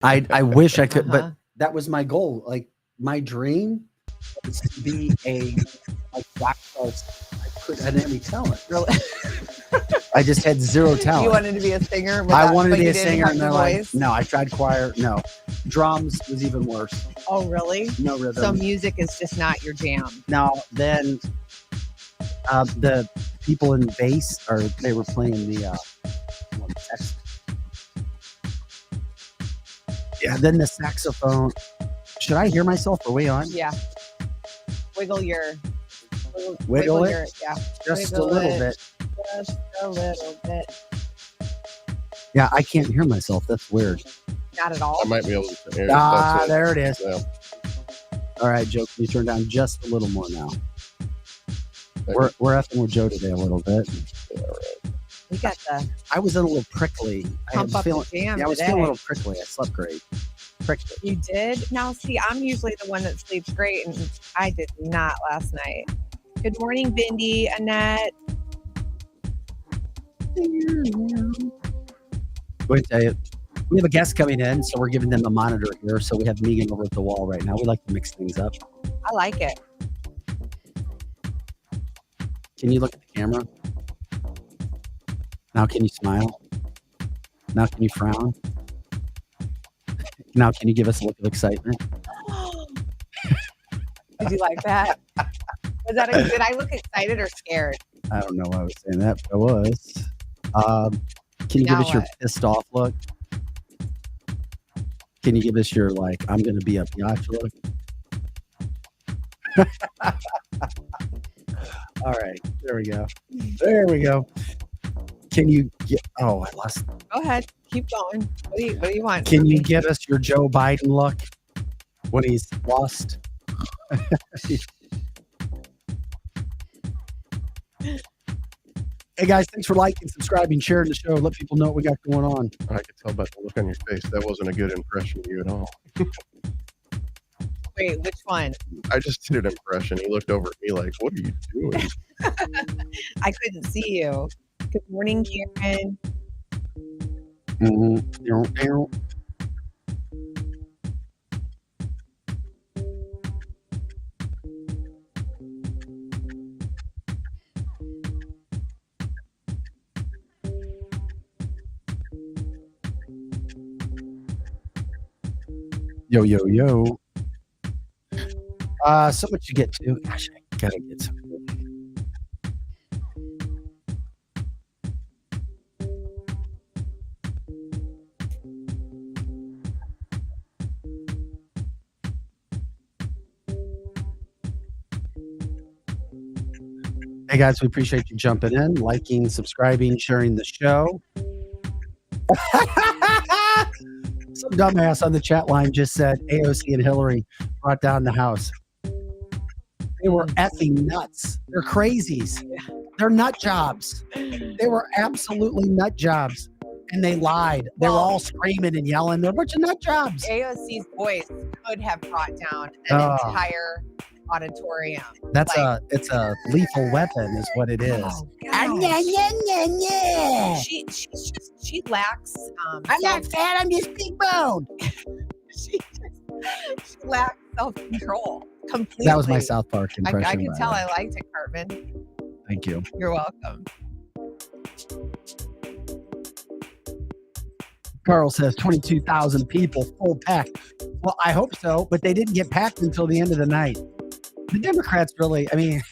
I wish I could, but that was my goal. Like my dream was to be a rock star. I didn't have any talent. Really? I just had zero talent. You wanted to be a singer? I wanted to be a singer, and they're like, no, I tried choir. No, drums was even worse. Oh, really? No rhythm. So music is just not your jam. No, then the people in bass, they were playing the yeah. Then the saxophone. Should I hear myself? Are we on? Yeah. Wiggle your. Wiggle it? Your, yeah. Just Wiggle a little it. bit. Just a little bit. Yeah, I can't hear myself. That's weird. Not at all. I might be able to hear. There it is. Yeah. All right, Joe, can you turn down just a little more now? We're effing with Joe today a little bit. Yeah, right. We got the. I was a little prickly. Pump up the jam. Yeah, I was feeling a little prickly. I slept great. Prickly. You did? Now, see, I'm usually the one that sleeps great, and I did not last night. Good morning, Bindi, Annette. Wait, we have a guest coming in, so we're giving them a monitor here. So we have Megan over at the wall right now. We like to mix things up. I like it. Can you look at the camera? Now can you smile? Now can you frown? Now can you give us a look of excitement? Did you like that? Did I look excited or scared? I don't know why I was saying that, but I was. Can you give us your pissed off look? Can you give us your, like, I'm going to be a biatch look? All right. There we go. There we go. Can you get, oh, I lost. Go ahead. Keep going. What do you want? Can you give us your Joe Biden look when he's lost? Hey guys, thanks for liking, subscribing, sharing the show. Let people know what we got going on. I could tell by the look on your face that wasn't a good impression of you at all. Wait, which one? I just did an impression. He looked over at me like, "What are you doing?" I couldn't see you. Good morning, Karen. Yo, yo, yo. So much to get to. Gosh, I gotta get some. Hey guys, we appreciate you jumping in, liking, subscribing, sharing the show. Some dumbass on the chat line just said AOC and Hillary brought down the House. They were effing nuts. They're crazies. They're nut jobs. They were absolutely nut jobs. And they lied. They were all screaming and yelling. They're a bunch of nut jobs. AOC's voice could have brought down an entire auditorium. That's it's a lethal weapon is what it is. She lacks I'm not fat, I'm just big boned. she lacks self-control completely. That was my South Park impression. I could tell I liked it, Cartman. Thank you. You're welcome. Carl says 22,000 people full pack. Well, I hope so, but they didn't get packed until the end of the night. The Democrats really, I mean,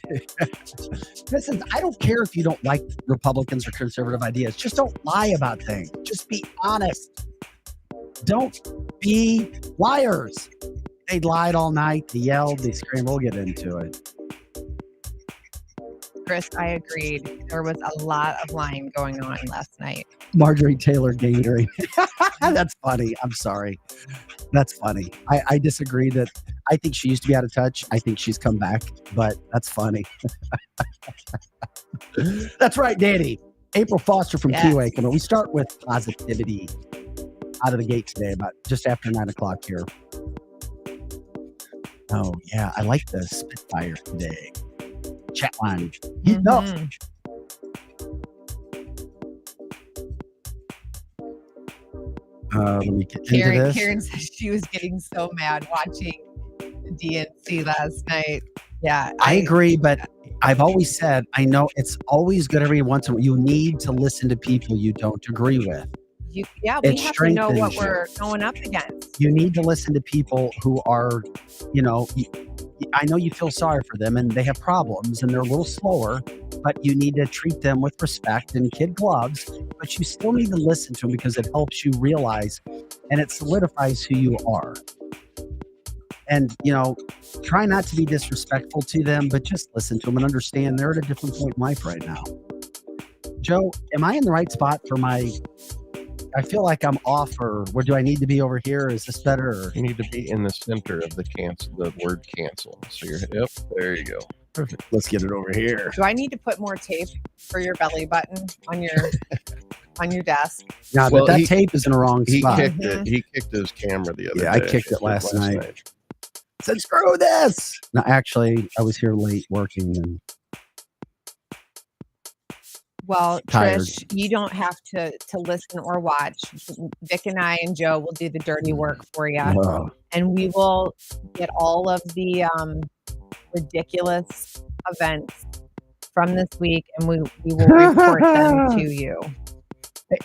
listen, I don't care if you don't like Republicans or conservative ideas. Just don't lie about things. Just be honest. Don't be liars. They lied all night. They yelled. They screamed. We'll get into it. Chris, I agreed. There was a lot of lying going on last night. Marjorie Taylor Greene. That's funny. I'm sorry. That's funny. I disagree that I think she used to be out of touch. I think she's come back, but that's funny. That's right, Danny. April Foster from QA. Come on. We start with positivity out of the gate today, about just after 9 o'clock here. Oh, yeah. I like the Spitfire today. Chat line. You know. Let me get into Karen, this. Karen said she was getting so mad watching the DNC last night. Yeah, I agree, but I've always said, I know it's always good every once in a while. You need to listen to people you don't agree with. we It have to know what strengthens you. we're going up against. You need to listen to people who are, I know you feel sorry for them and they have problems and they're a little slower, but you need to treat them with respect and kid gloves, but you still need to listen to them because it helps you realize and it solidifies who you are. And, try not to be disrespectful to them, but just listen to them and understand they're at a different point in life right now. Joe, am I in the right spot for I feel like I'm off, or where do I need to be over here? Is this better? Or? You need to be in the center of the word cancel. So yep, there you go. Perfect. Let's get it over here. Do I need to put more tape for your belly button on your on your desk? No, Well, but that tape is in the wrong He spot. kicked it. He kicked his camera the other day. Yeah, I kicked it last night. Said, screw this. No, actually, I was here late working and Well, tired. Trish, you don't have to listen or watch. Vic and I and Joe will do the dirty work for you, and we will get all of the ridiculous events from this week, and we will report them to you.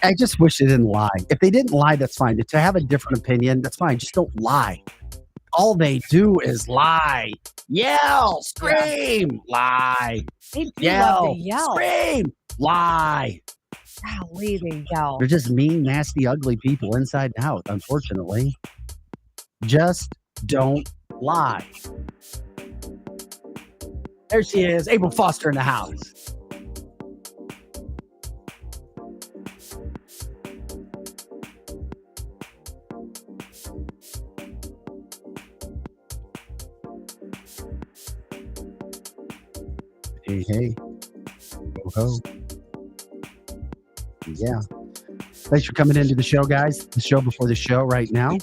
I just wish they didn't lie. If they didn't lie, that's fine. To have a different opinion, that's fine. Just don't lie. All they do is lie. Yell, scream, lie. They do love to yell. Scream, lie. Golly, they yell. They're just mean, nasty, ugly people inside and out, unfortunately. Just don't lie. There she is, April Foster in the house. Hey. Ho. Yeah. Thanks for coming into the show, guys. The show before the show right now.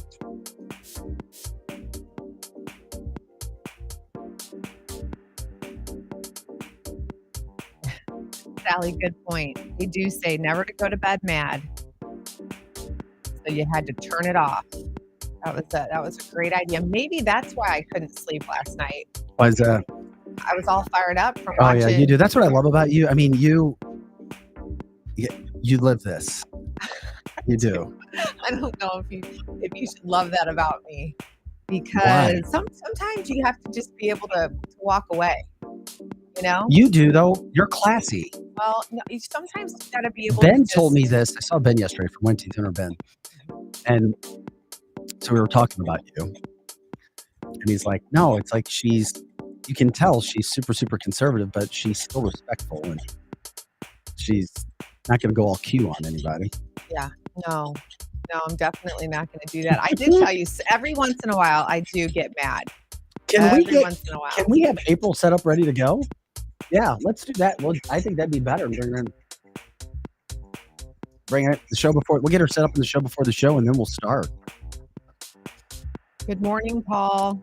Sally, good point. They do say never to go to bed mad. So you had to turn it off. That was a great idea. Maybe that's why I couldn't sleep last night. I was all fired up from watching. Oh yeah, you do. That's what I love about you. I mean, you live this. You do. I don't know if you should love that about me, because sometimes you have to just be able to walk away. You do though. You're classy. Well, no, sometimes you got to be able. Ben told me this. I saw Ben yesterday from Wednesday Dinner Ben, and so we were talking about you, and he's like, "No, it's like you can tell she's super, super conservative, but she's still respectful, and she's not going to go all Q on anybody." Yeah, no, I'm definitely not going to do that. I did tell you, every once in a while, I do get mad. Once in a while. Can we have April set up ready to go? Yeah, let's do that. Well, I think that'd be better. Bring her the show before. We'll get her set up in the show before the show, and then we'll start. Good morning, Paul.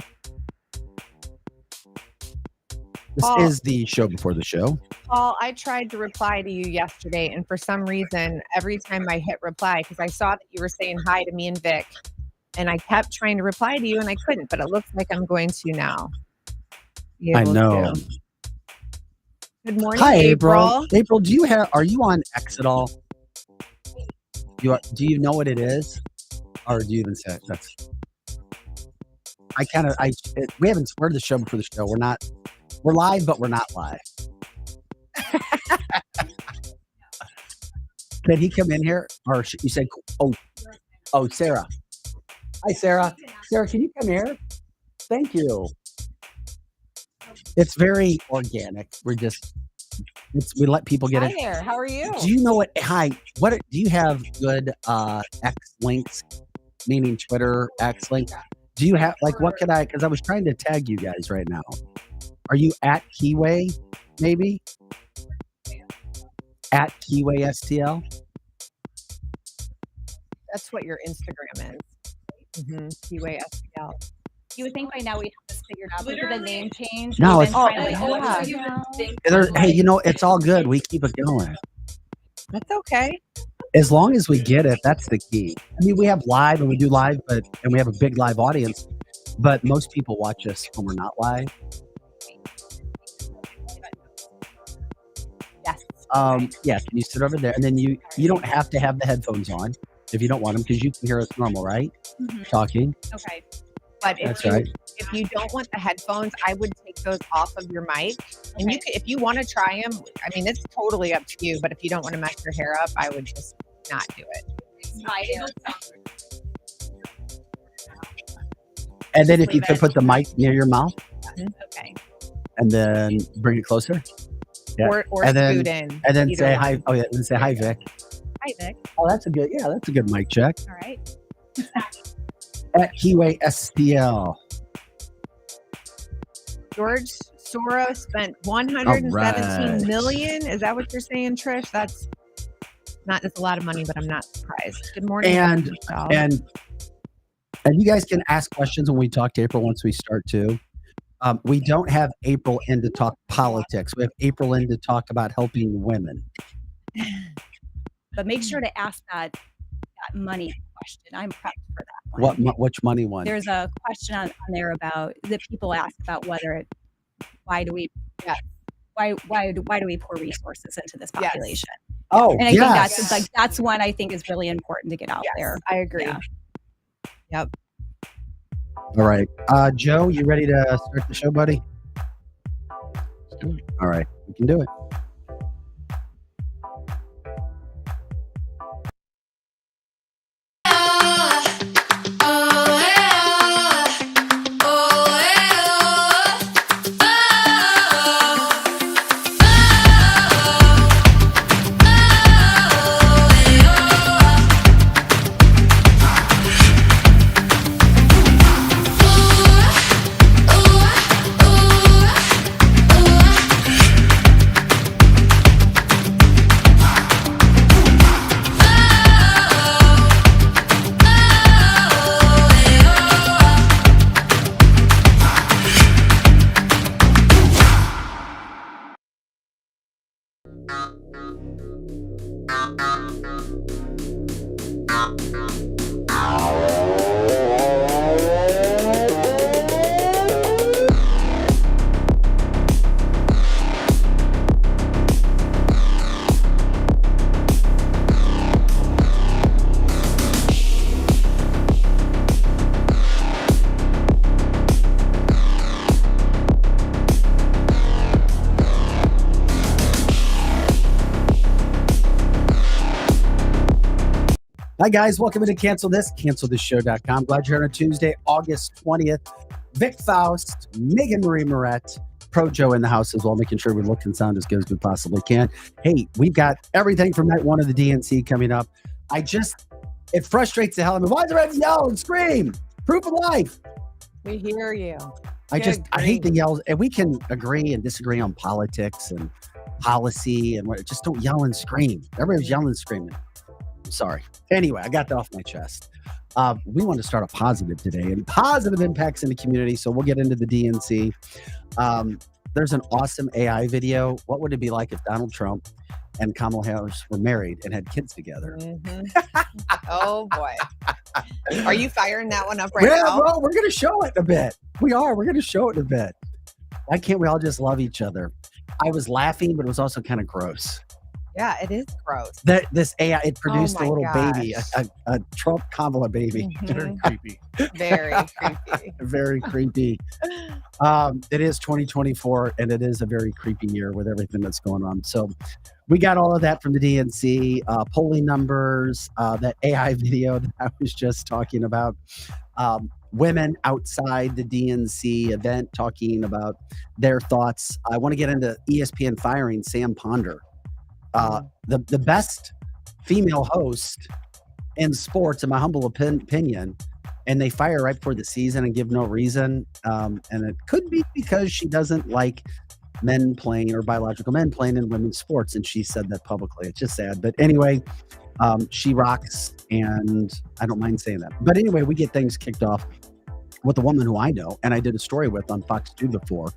This is the show before the show. Paul, I tried to reply to you yesterday, and for some reason, every time I hit reply, because I saw that you were saying hi to me and Vic, and I kept trying to reply to you, and I couldn't, but it looks like I'm going to now. I know. Good morning, hi, April. April, are you on X at all? Do you know what it is? Or do you even say it? We haven't started the show before the show. We're live, but we're not live. Can he come in here? Or you said, oh, Sarah. Hi, Sarah. Sarah, can you come here? Thank you. It's very organic. We let people get Hi it. there. How are you? Do you know what? Hi. Do you have good X links, meaning Twitter X links? Do you have what could I? Because I was trying to tag you guys right now. Are you at Keyway? Maybe at Keyway STL. That's what your Instagram is. Keyway STL. You would think by now we'd have this figured out. Look at the name change. No, We've it's been trying to hey, it's all good. We keep it going. That's okay. As long as we get it, that's the key. I mean, we have live and we do live, and we have a big live audience, but most people watch us when we're not live. Yes. Yeah, can you sit over there? And then you don't have to have the headphones on if you don't want them, because you can hear us normal, right? Talking. Okay. But That's right. if you don't want the headphones, I would take those off of your mic. And you could, if you want to try them, I mean, it's totally up to you. But if you don't want to mess your hair up, I would just not do it. And then if you could put the mic near your mouth Okay. and then bring it closer. Yeah. Or And then- scoot in. And then Either say one. hi. Oh yeah, and say hi, Vic. Hi, Vic. Oh, that's a good mic check. All right. At Keyway STL. George Soros spent 117 million. Is that what you're saying, Trish? That's a lot of money, but I'm not surprised. Good morning. And Michelle. and you guys can ask questions when we talk to April once we start too. We don't have April in to talk politics. We have April in to talk about helping women. But make sure to ask that money question. I'm prepped for that one. Which money one? There's a question on there about that people ask about why do we pour resources into this Yes. population? Oh, And I yes. think that's one I think is really important to get out Yes, there. I agree. Yeah. Yep. All right. Joe, you ready to start the show, buddy? Let's do it. All right. We can do it. Hi, guys. Welcome to cancelthisshow.com. Glad you're here on a Tuesday, August 20th. Vic Faust, Megan Marie Moret, Pro Joe in the house as well, making sure we look and sound as good as we possibly can. Hey, we've got everything from night one of the DNC coming up. It frustrates the hell out of me. Why is everybody yell and scream? Proof of life. We hear you. I hate the yells. And we can agree and disagree on politics and policy and just don't yell and scream. Everybody's yelling and screaming. Sorry. Anyway, I got that off my chest. We want to start a positive today and positive impacts in the community. So we'll get into the DNC. There's an awesome AI video. What would it be like if Donald Trump and Kamala Harris were married and had kids together? Oh boy. Are you firing that one up right Yeah, now? bro, we're going to show it in a bit. We are. We're going to show it in a bit. Why can't we all just love each other? I was laughing, but it was also kind of gross. Yeah, it is gross. This AI, it produced a my little baby, gosh. a Trump Kamala baby. Mhm. Creepy. Very creepy. Very creepy. It is 2024, and it is a very creepy year with everything that's going on. So we got all of that from the DNC, polling numbers, that AI video that I was just talking about, women outside the DNC event talking about their thoughts. I want to get into ESPN firing Sam Ponder. The best female host in sports, in my humble opinion, and they fire right before the season and give no reason. And it could be because she doesn't like men playing or biological men playing in women's sports. And she said that publicly. It's just sad. But anyway, she rocks, and I don't mind saying that. But anyway, we get things kicked off with a woman who I know and I did a story with on Fox 2 before.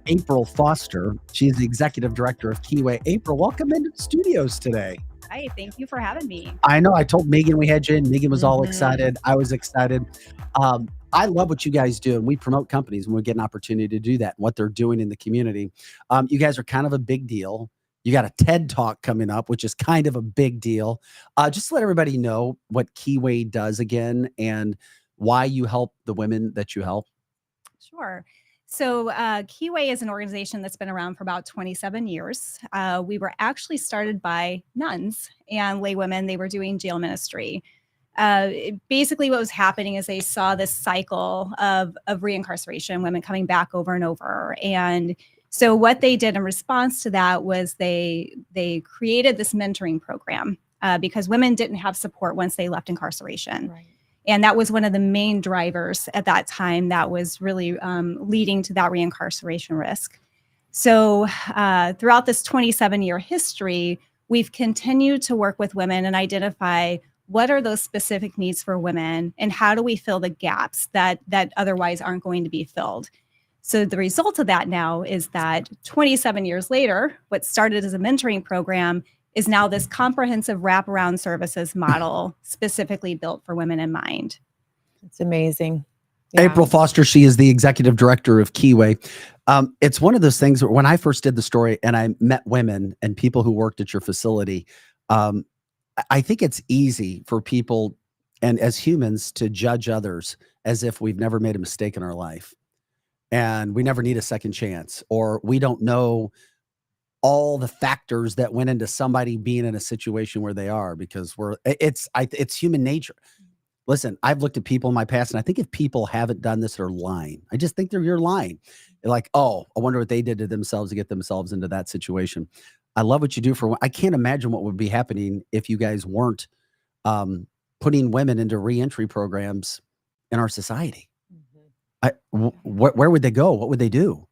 April Foster. She's the executive director of Keyway. April, welcome into the studios today. Hi, thank you for having me. I know I told Megan we had you in. Megan was all Mhm. excited. I was excited. I love what you guys do, and we promote companies when we get an opportunity to do that, what they're doing in the community. You guys are kind of a big deal. You got a TED Talk coming up, which is kind of a big deal. Just to let everybody know what Keyway does again and why you help the women that you help. Sure. So, Keyway is an organization that's been around for about 27 years. We were actually started by nuns and laywomen. They were doing jail ministry. Basically, what was happening is they saw this cycle of reincarceration, women coming back over and over. And so, what they did in response to that was they created this mentoring program because women didn't have support once they left incarceration. Right. And that was one of the main drivers at that time that was really leading to that reincarceration risk. So throughout this 27-year history, we've continued to work with women and identify what are those specific needs for women and how do we fill the gaps that otherwise aren't going to be filled. So the result of that now is that 27 years later, what started as a mentoring program is now this comprehensive wraparound services model specifically built for women in mind. It's amazing. Yeah. April Foster, she is the executive director of Keyway. It's one of those things where when I first did the story and I met women and people who worked at your facility, I think it's easy for people and as humans to judge others as if we've never made a mistake in our life and we never need a second chance, or we don't know all the factors that went into somebody being in a situation where they are because it's human nature. Listen, I've looked at people in my past and I think if people haven't done this, they're lying. I just think you're lying. They're like, oh, I wonder what they did to themselves to get themselves into that situation. I love what you do I can't imagine what would be happening if you guys weren't putting women into reentry programs in our society. Where would they go? What would they do?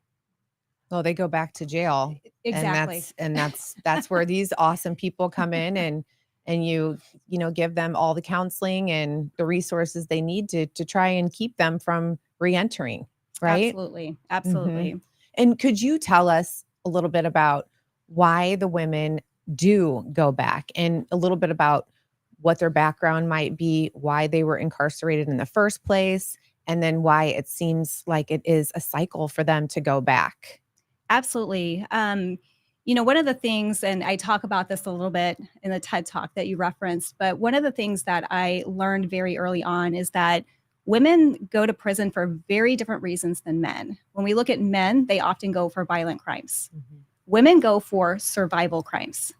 Well, they go back to jail. Exactly. And that's where these awesome people come in and you give them all the counseling and the resources they need to try and keep them from reentering, right? Absolutely. Absolutely. And could you tell us a little bit about why the women do go back and a little bit about what their background might be, why they were incarcerated in the first place, and then why it seems like it is a cycle for them to go back? Absolutely. One of the things, and I talk about this a little bit in the TED Talk that you referenced, but one of the things that I learned very early on is that women go to prison for very different reasons than men. When we look at men, they often go for violent crimes. Women go for survival crimes.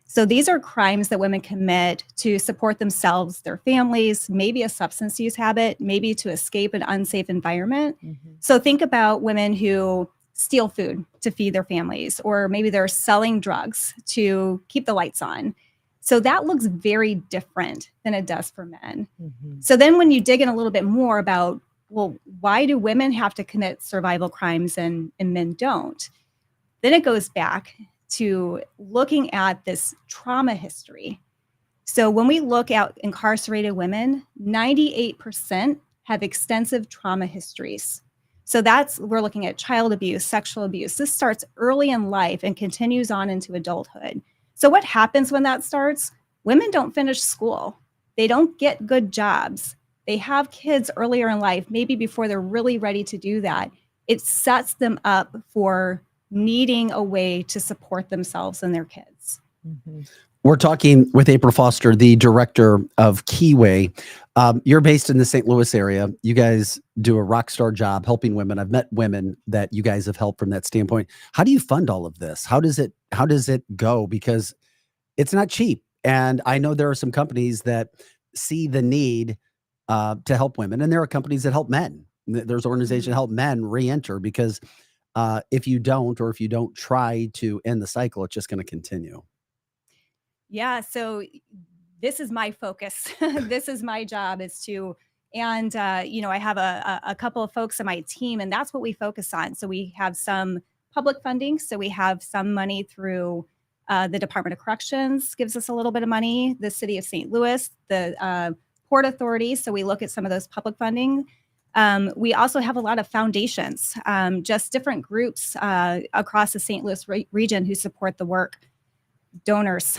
So these are crimes that women commit to support themselves, their families, maybe a substance use habit, maybe to escape an unsafe environment. So think about women who steal food to feed their families, or maybe they're selling drugs to keep the lights on. So that looks very different than it does for men. So then when you dig in a little bit more about, well, why do women have to commit survival crimes and men don't? Then it goes back to looking at this trauma history. So when we look at incarcerated women, 98% have extensive trauma histories. So we're looking at child abuse, sexual abuse. This starts early in life and continues on into adulthood. So what happens when that starts? Women don't finish school. They don't get good jobs. They have kids earlier in life, maybe before they're really ready to do that. It sets them up for needing a way to support themselves and their kids. We're talking with April Foster, the director of Keyway. You're based in the St. Louis area. You guys do a rock star job helping women. I've met women that you guys have helped from that standpoint. How do you fund all of this? How does it go? Because it's not cheap. And I know there are some companies that see the need to help women, and there are companies that help men. There's organizations that help men re-enter because if you don't try to end the cycle, it's just going to continue. Yeah, so this is my focus. This is my job is to, and I have a couple of folks on my team, and that's what we focus on. So we have some public funding. So we have some money through the Department of Corrections gives us a little bit of money, the City of St. Louis, the Port Authority. So we look at some of those public funding. We also have a lot of foundations, just different groups across the St. Louis region who support the work. Donors,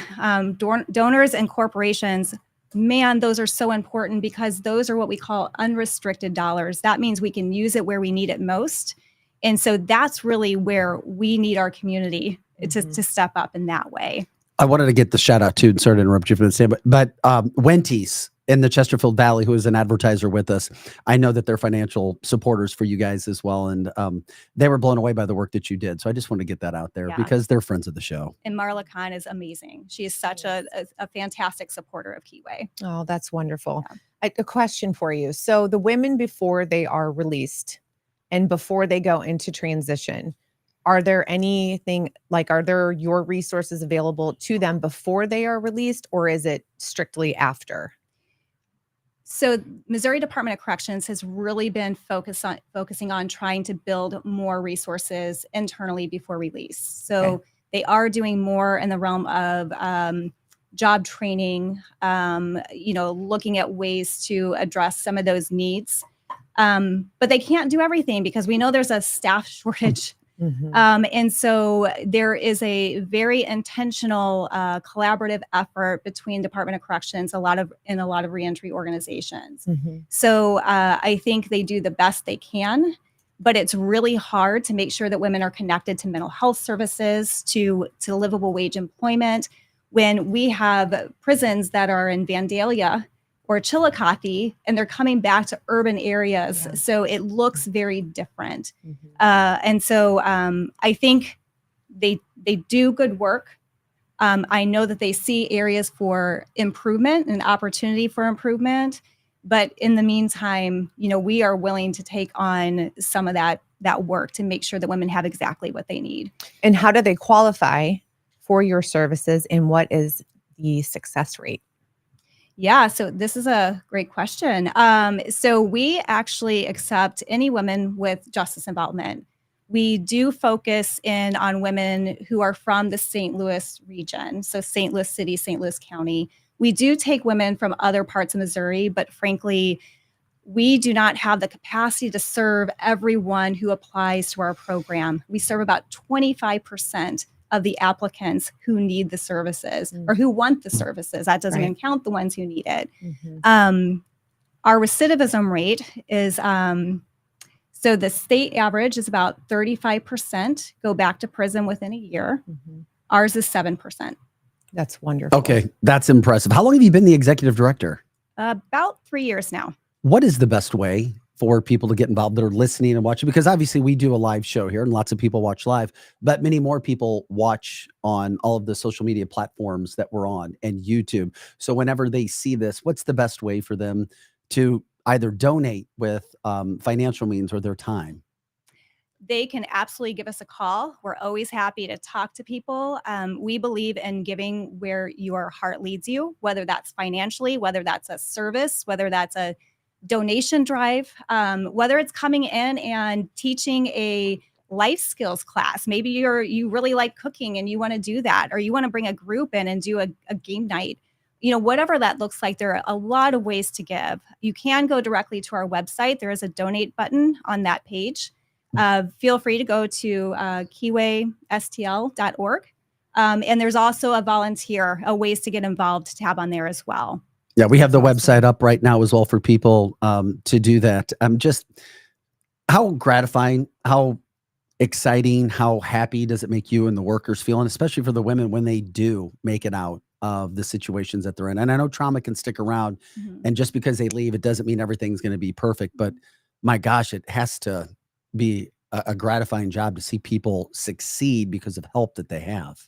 donors and corporations, man, those are so important because those are what we call unrestricted dollars. That means we can use it where we need it most. And so that's really where we need our community to step up in that way. I wanted to get the shout out too, and sorry to interrupt you for the same, but Wendy's in the Chesterfield Valley, who is an advertiser with us, I know that they're financial supporters for you guys as well. And they were blown away by the work that you did. So I just want to get that out there because they're friends of the show. And Marla Khan is amazing. She is such a fantastic supporter of Keyway. Oh, that's wonderful. Yeah. A question for you. So the women before they are released and before they go into transition, are there anything are there your resources available to them before they are released, or is it strictly after? So Missouri Department of Corrections has really been focusing on trying to build more resources internally before release. So they are doing more in the realm of job training, looking at ways to address some of those needs. But they can't do everything because we know there's a staff shortage. And so there is a very intentional collaborative effort between Department of Corrections, a lot of reentry organizations. So I think they do the best they can, but it's really hard to make sure that women are connected to mental health services, to livable wage employment, when we have prisons that are in Vandalia or Chillicothe, and they're coming back to urban areas. Yeah. So it looks very different. And so I think they do good work. I know that they see areas for improvement and opportunity for improvement. But in the meantime, we are willing to take on some of that work to make sure that women have exactly what they need. And how do they qualify for your services, and what is the success rate? Yeah, so this is a great question. So we actually accept any women with justice involvement. We do focus in on women who are from the St. Louis region, so St. Louis City, St. Louis County. We do take women from other parts of Missouri, but frankly, we do not have the capacity to serve everyone who applies to our program. We serve about 25% of the applicants who need the services or who want the services. That doesn't even count the ones who need it. Our recidivism rate is, so the state average is about 35% go back to prison within a year. Ours is 7%. That's wonderful. Okay, that's impressive. How long have you been the executive director? About 3 years now. What is the best way for people to get involved that are listening and watching? Because obviously we do a live show here and lots of people watch live, but many more people watch on all of the social media platforms that we're on and YouTube. So whenever they see this, what's the best way for them to either donate with financial means or their time? They can absolutely give us a call. We're always happy to talk to people. We believe in giving where your heart leads you, whether that's financially, whether that's a service, whether that's a donation drive, whether it's coming in and teaching a life skills class. Maybe you really like cooking and you want to do that, or you want to bring a group in and do a game night. Whatever that looks like, there are a lot of ways to give. You can go directly to our website. There is a donate button on that page. Feel free to go to keywaystl.org. And there's also a ways to get involved tab on there as well. Yeah, we have the website up right now as well for people to do that. Just how gratifying, how exciting, how happy does it make you and the workers feel, and especially for the women when they do make it out of the situations that they're in. And I know trauma can stick around, and just because they leave, it doesn't mean everything's going to be perfect. But my gosh, it has to be a gratifying job to see people succeed because of help that they have.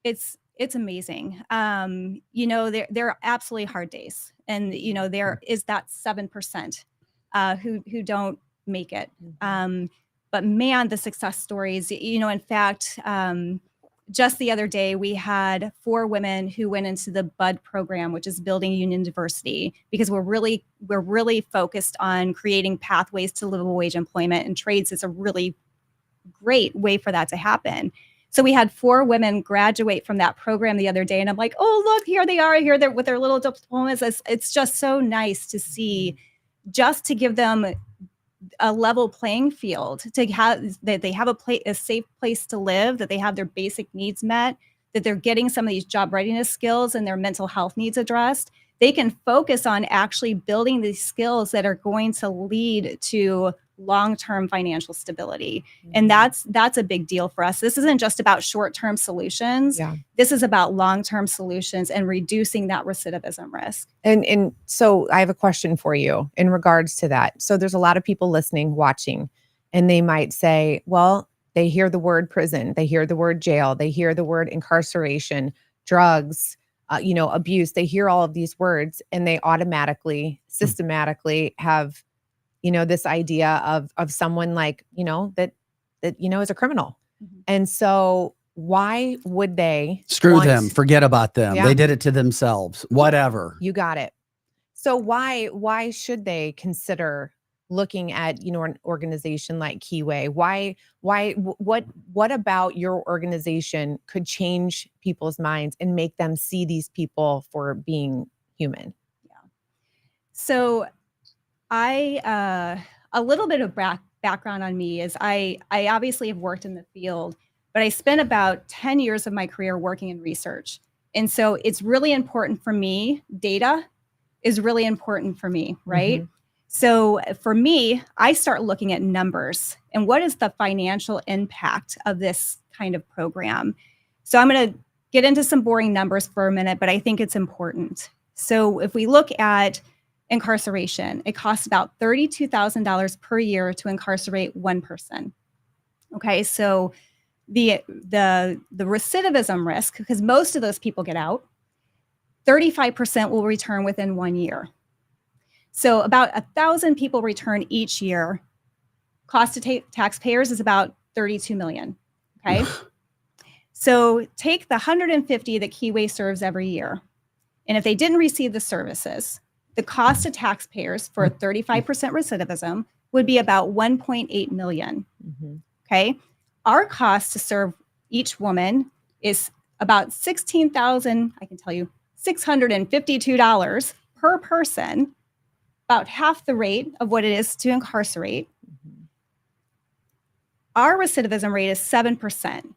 It's amazing. There are absolutely hard days, and there is that 7% who don't make it. But man, the success stories. In fact, just the other day we had 4 women who went into the BUD program, which is Building Union Diversity, because we're really focused on creating pathways to livable wage employment, and trades is a really great way for that to happen. So we had 4 women graduate from that program the other day, and I'm like, oh, look, here they are, here they're with their little diplomas. It's just so nice to see, just to give them a level playing field, to have that they have a safe place to live, that they have their basic needs met. that they're getting some of these job readiness skills and their mental health needs addressed, they can focus on actually building these skills that are going to lead to long-term financial stability. And that's a big deal for us. This isn't just about short-term solutions. Yeah. This is about long-term solutions and reducing that recidivism risk. And so I have a question for you in regards to that. So there's a lot of people listening, watching, and they might say, well, they hear the word prison, they hear the word jail, they hear the word incarceration, drugs, abuse. They hear all of these words and they automatically, systematically have, this idea of someone like, that is a criminal. And so why would they Screw them, forget about them. Yeah. They did it to themselves, whatever. You got it. So why should they consider looking at, an organization like Keyway? What about your organization could change people's minds and make them see these people for being human? Yeah. So a little bit of background on me is I obviously have worked in the field, but I spent about 10 years of my career working in research. And so it's really important for me. Data is really important for me, right? So for me, I start looking at numbers and what is the financial impact of this kind of program. So I'm going to get into some boring numbers for a minute, but I think it's important. So if we look at incarceration, it costs about $32,000 per year to incarcerate one person. Okay, so the recidivism risk, because most of those people get out, 35% will return within 1 year. So about 1,000 people return each year. Cost to taxpayers is about $32 million. Okay. So take the 150 that Keyway serves every year. And if they didn't receive the services, the cost to taxpayers for 35% recidivism would be about $1.8 million. Okay. Our cost to serve each woman is about $16,000, I can tell you, $652 per person, about half the rate of what it is to incarcerate. Our recidivism rate is 7%.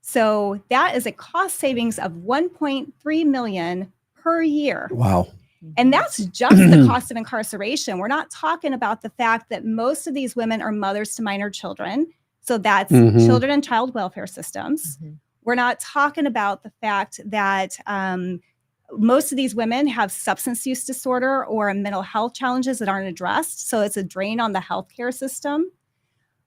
So that is a cost savings of $1.3 million per year. Wow. And that's just the cost of incarceration. We're not talking about the fact that most of these women are mothers to minor children. So that's children and child welfare systems. We're not talking about the fact that most of these women have substance use disorder or mental health challenges that aren't addressed. So it's a drain on the healthcare system.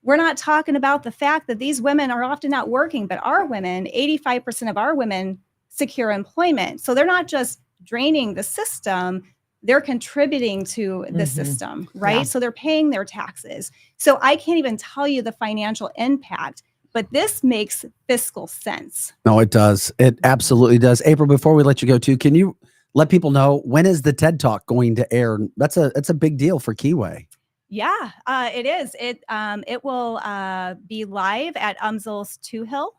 We're not talking about the fact that these women are often not working, but our women, 85% of our women secure employment. So they're not just draining the system, they're contributing to the system, right? Yeah. So they're paying their taxes. So I can't even tell you the financial impact, but this makes fiscal sense. No, it does. It absolutely does. April, before we let you go too, can you let people know when is the TED Talk going to air? That's a big deal for Keyway. Yeah, it is. It will be live at UMSL's Two Hill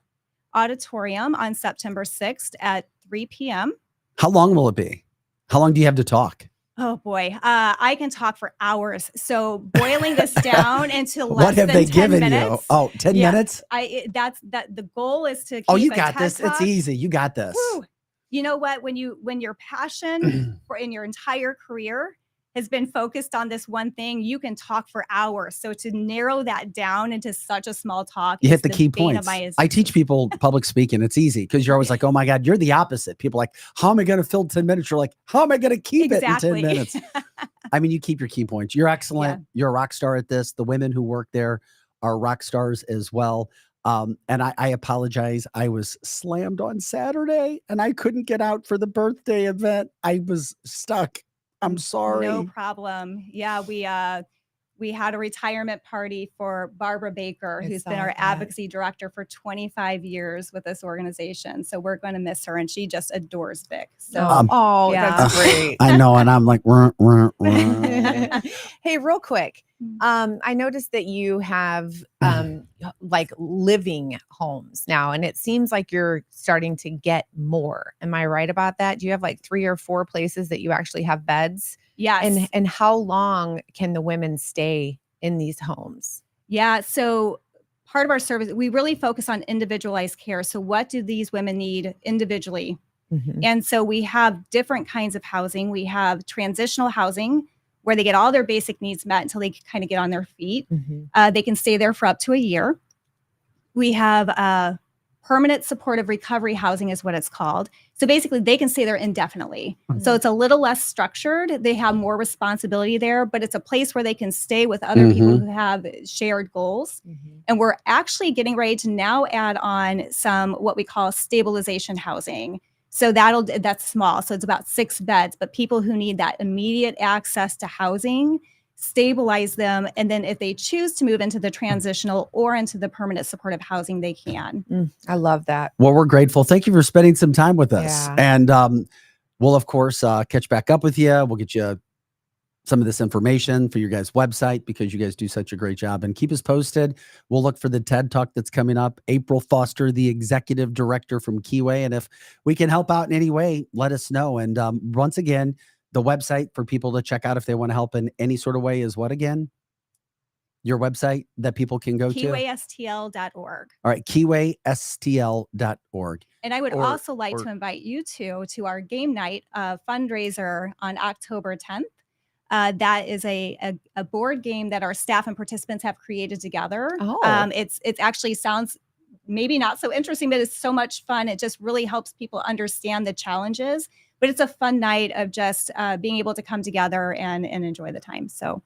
Auditorium on September 6th at 3 p.m. How long will it be? How long do you have to talk? Oh boy, I can talk for hours. So boiling this down into less What have than they 10 given minutes. you? Oh, 10 minutes? The goal is to keep Oh, you a got TED this. Talk. It's easy. You got this. Whew. You know what? When your passion for in your entire career has been focused on this one thing, you can talk for hours. So to narrow that down into such a small talk, You is hit the key points. I teach people public speaking. It's easy because you're always like, oh my God, you're the opposite. People are like, how am I going to fill 10 minutes? You're like, how am I going to keep it in 10 minutes? I mean, you keep your key points. You're excellent. Yeah. You're a rock star at this. The women who work there are rock stars as well. And I apologize. I was slammed on Saturday and I couldn't get out for the birthday event. I was stuck. I'm sorry. No problem. Yeah, we had a retirement party for Barbara Baker, who's been our advocacy director for 25 years with this organization. So we're going to miss her, and she just adores Vic. So yeah. That's great. I know, and I'm like, Hey, real quick. I noticed that you have like living homes now, and it seems like you're starting to get more. Am I right about that? Do you have like 3 or 4 places that you actually have beds? Yes. And how long can the women stay in these homes? Yeah. So part of our service, we really focus on individualized care. So what do these women need individually? And so we have different kinds of housing. We have transitional housing where they get all their basic needs met until they kind of get on their feet. They can stay there for up to a year. We have permanent supportive recovery housing is what it's called. So basically they can stay there indefinitely. So it's a little less structured. They have more responsibility there, but it's a place where they can stay with other people who have shared goals. And we're actually getting ready to now add on some what we call stabilization housing. So that's small. So it's about 6 beds, but people who need that immediate access to housing, stabilize them. And then if they choose to move into the transitional or into the permanent supportive housing, they can. I love that. Well, we're grateful. Thank you for spending some time with us. Yeah. And we'll, of course, catch back up with you. We'll get you some of this information for your guys' website because you guys do such a great job. And keep us posted. We'll look for the TED Talk that's coming up. April Foster, the executive director from Keyway. And if we can help out in any way, let us know. And once again, the website for people to check out if they want to help in any sort of way is what again? Your website that people can go to? KeyWaySTL.org. All right, KeyWaySTL.org. And I would also like to invite you to our game night fundraiser on October 10th. That is a board game that our staff and participants have created together. It actually sounds maybe not so interesting, but it's so much fun. It just really helps people understand the challenges. But it's a fun night of just being able to come together and enjoy the time. So,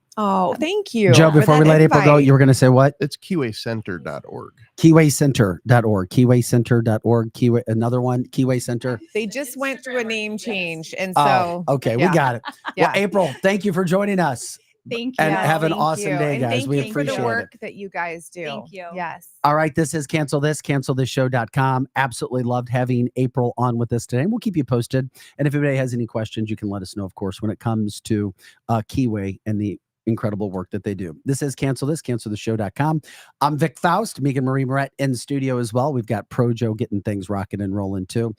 thank you, Joe. Before we let April go, you were going to say what? It's keywaycenter.org. KeyWayCenter.org. KeyWayCenter.org. Keyway, another one. Keyway Center. They just went through a name change, and so okay, we got it. Well, April, thank you for joining us. Thank you. And have an awesome day, guys. Thank we you appreciate for the work it. that you guys do. Thank you. Yes. All right. This is cancelthisshow.com. Absolutely loved having April on with us today. And we'll keep you posted. And if anybody has any questions, you can let us know, of course, when it comes to Keyway and the incredible work that they do. This is cancelthisshow.com. I'm Vic Faust, Megan Marie Moret in the studio as well. We've got Pro Joe getting things rocking and rolling too.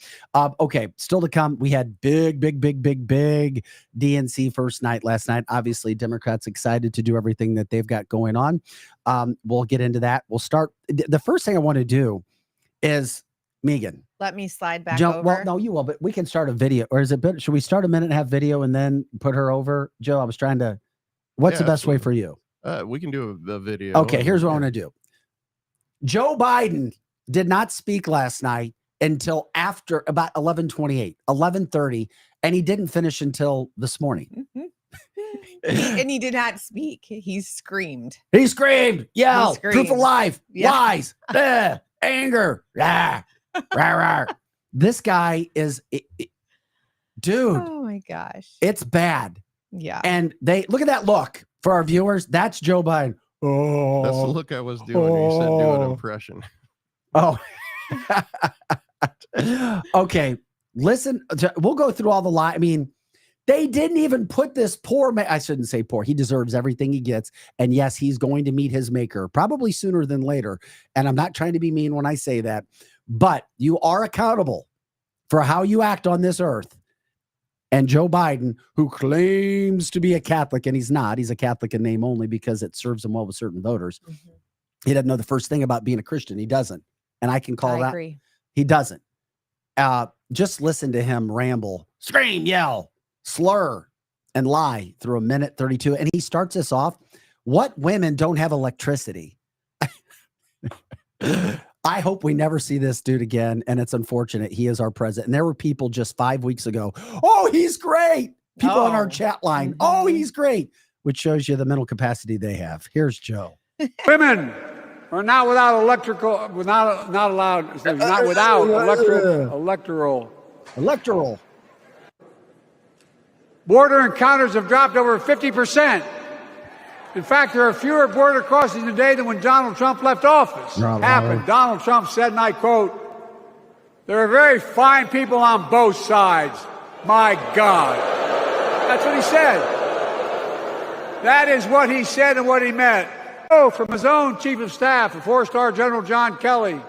Okay, still to come. We had big DNC first night last night. Obviously, Democrats excited to do everything that they've got going on. We'll get into that. We'll start. The first thing I want to do is Megan. Let me slide back Joe, over. well, no, you will, but we can start a video. Or is it should we start a minute and a half video and then put her over? Joe, I was trying to. What's the best way for you? We can do a video. Okay, here's what I want to do. Joe Biden did not speak last night until after about 11:30, and he didn't finish until this morning. And he did not speak. He screamed. He screamed, yelled, proof of life, lies, anger. Rah, rah, rah. This guy is, dude. Oh my gosh. It's bad. Yeah. And they look at that look for our viewers. That's Joe Biden. Oh, that's the look I was doing. You said do an impression. Oh, okay. Listen, we'll go through all the lie. I mean, they didn't even put this poor man. I shouldn't say poor. He deserves everything he gets. And yes, he's going to meet his maker probably sooner than later. And I'm not trying to be mean when I say that, but you are accountable for how you act on this earth. And Joe Biden, who claims to be a Catholic, and he's not, he's a Catholic in name only because it serves him well with certain voters. He doesn't know the first thing about being a Christian. He doesn't. And I can call that. Agree. He doesn't. Just listen to him ramble, scream, yell, slur, and lie through 1:32. And he starts us off. What women don't have electricity? I hope we never see this dude again. And it's unfortunate. He is our president. And there were people just 5 weeks ago. Oh, he's great. People on our chat line. Oh, he's great. Which shows you the mental capacity they have. Here's Joe. Women are not without electoral. Border encounters have dropped over 50%. In fact, there are fewer border crossings today than when Donald Trump left office. Donald Trump said, and I quote, "There are very fine people on both sides. My God." That's what he said. That is what he said and what he meant. Oh, from his own chief of staff, the 4-star General John Kelly,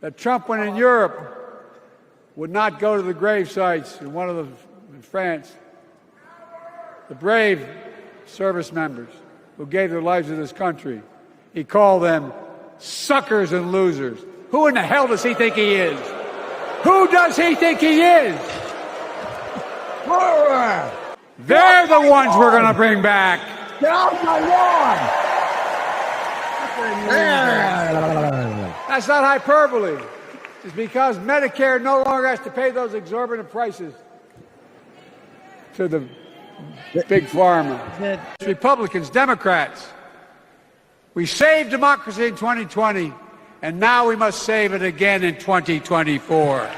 that Trump, when in Europe, would not go to the grave sites in France. The brave service members who gave their lives to this country. He called them suckers and losers. Who in the hell does he think he is? Who does he think he is? They're the ones we're going to bring back. Get off my lawn! That's not hyperbole. It's because Medicare no longer has to pay those exorbitant prices to the big pharma. Republicans, Democrats. We saved democracy in 2020, and now we must save it again in 2024.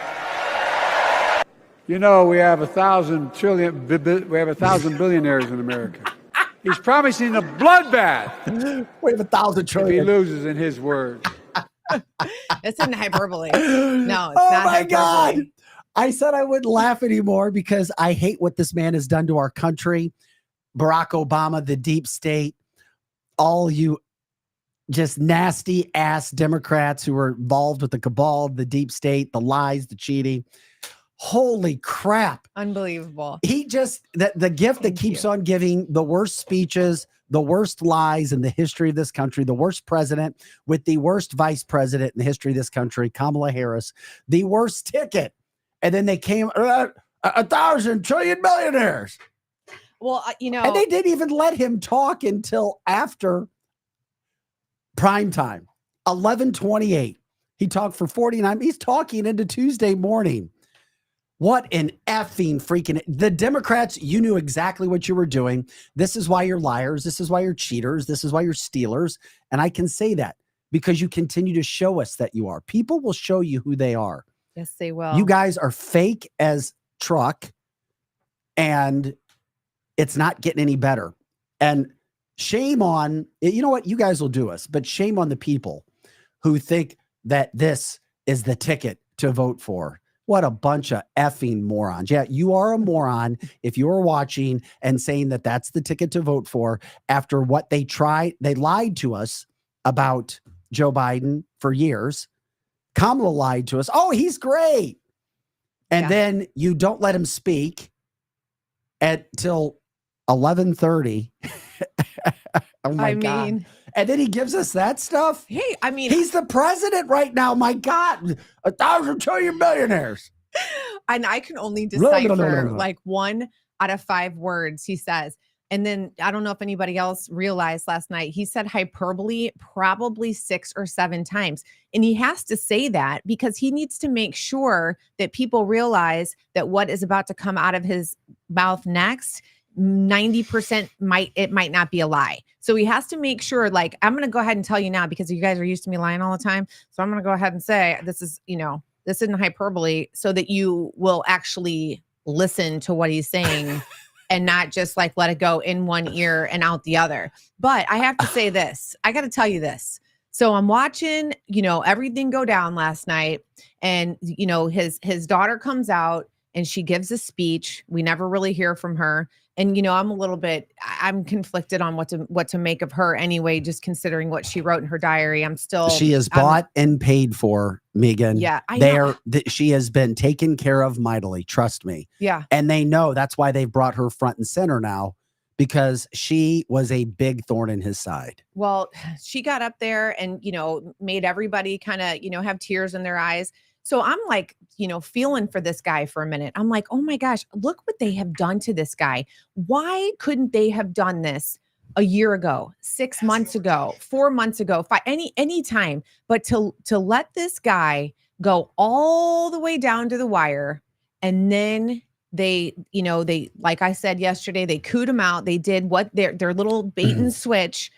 You know, we have 1,000 billionaires in America. He's promising a bloodbath. We have 1,000 If he trillion. loses, in his words. It's in hyperbole. No, it's not Oh my hyperbole. God. I said I wouldn't laugh anymore because I hate what this man has done to our country. Barack Obama, the deep state, all you just nasty ass Democrats who are involved with the cabal, the deep state, the lies, the cheating. Holy crap. Unbelievable. He just, the gift that keeps on giving, the worst speeches, the worst lies in the history of this country, the worst president with the worst vice president in the history of this country, Kamala Harris, the worst ticket. And then they came, 1,000 trillion millionaires. Well, And they didn't even let him talk until after prime time, 11:28. He talked for 49. He's talking into Tuesday morning. What an effing freaking, the Democrats, you knew exactly what you were doing. This is why you're liars. This is why you're cheaters. This is why you're stealers. And I can say that because you continue to show us that you are. People will show you who they are. yes, they will. You guys are fake as truck, and it's not getting any better. And shame on, you know what? You guys will do us, but shame on the people who think that this is the ticket to vote for. What a bunch of effing morons. Yeah, you are a moron if you're watching and saying that that's the ticket to vote for after what they tried. They lied to us about Joe Biden for years. Kamala lied to us. Oh, he's great. And then you don't let him speak until 11:30. Oh my God. And then he gives us that stuff. Hey, I mean, He's the president right now. My God, 1,000 trillion millionaires. and I can only Blah, blah, blah, decipher blah, blah. like 1 out of 5 words he says. And then I don't know if anybody else realized last night, he said hyperbole probably 6 or 7 times. And he has to say that because he needs to make sure that people realize that what is about to come out of his mouth next, 90% might not be a lie. So he has to make sure, like, I'm going to go ahead and tell you now because you guys are used to me lying all the time. So I'm going to go ahead and say this is, this isn't hyperbole so that you will actually listen to what he's saying and not just like let it go in one ear and out the other. But I have to say this. I got to tell you this. So I'm watching, everything go down last night, and his daughter comes out and she gives a speech. We never really hear from her. And, I'm conflicted on what to make of her anyway, just considering what she wrote in her diary. She is bought and paid for, Megan. Yeah, I know. She has been taken care of mightily. Trust me. Yeah. And they know that's why they've brought her front and center now, because she was a big thorn in his side. Well, she got up there and, made everybody kind of, have tears in their eyes. So I'm like, feeling for this guy for a minute. I'm like, oh my gosh, look what they have done to this guy. Why couldn't they have done this a year ago, 6 months ago, 4 months ago, any time? But to let this guy go all the way down to the wire, and then they, like I said yesterday, they cooed him out. They did what their little bait and switch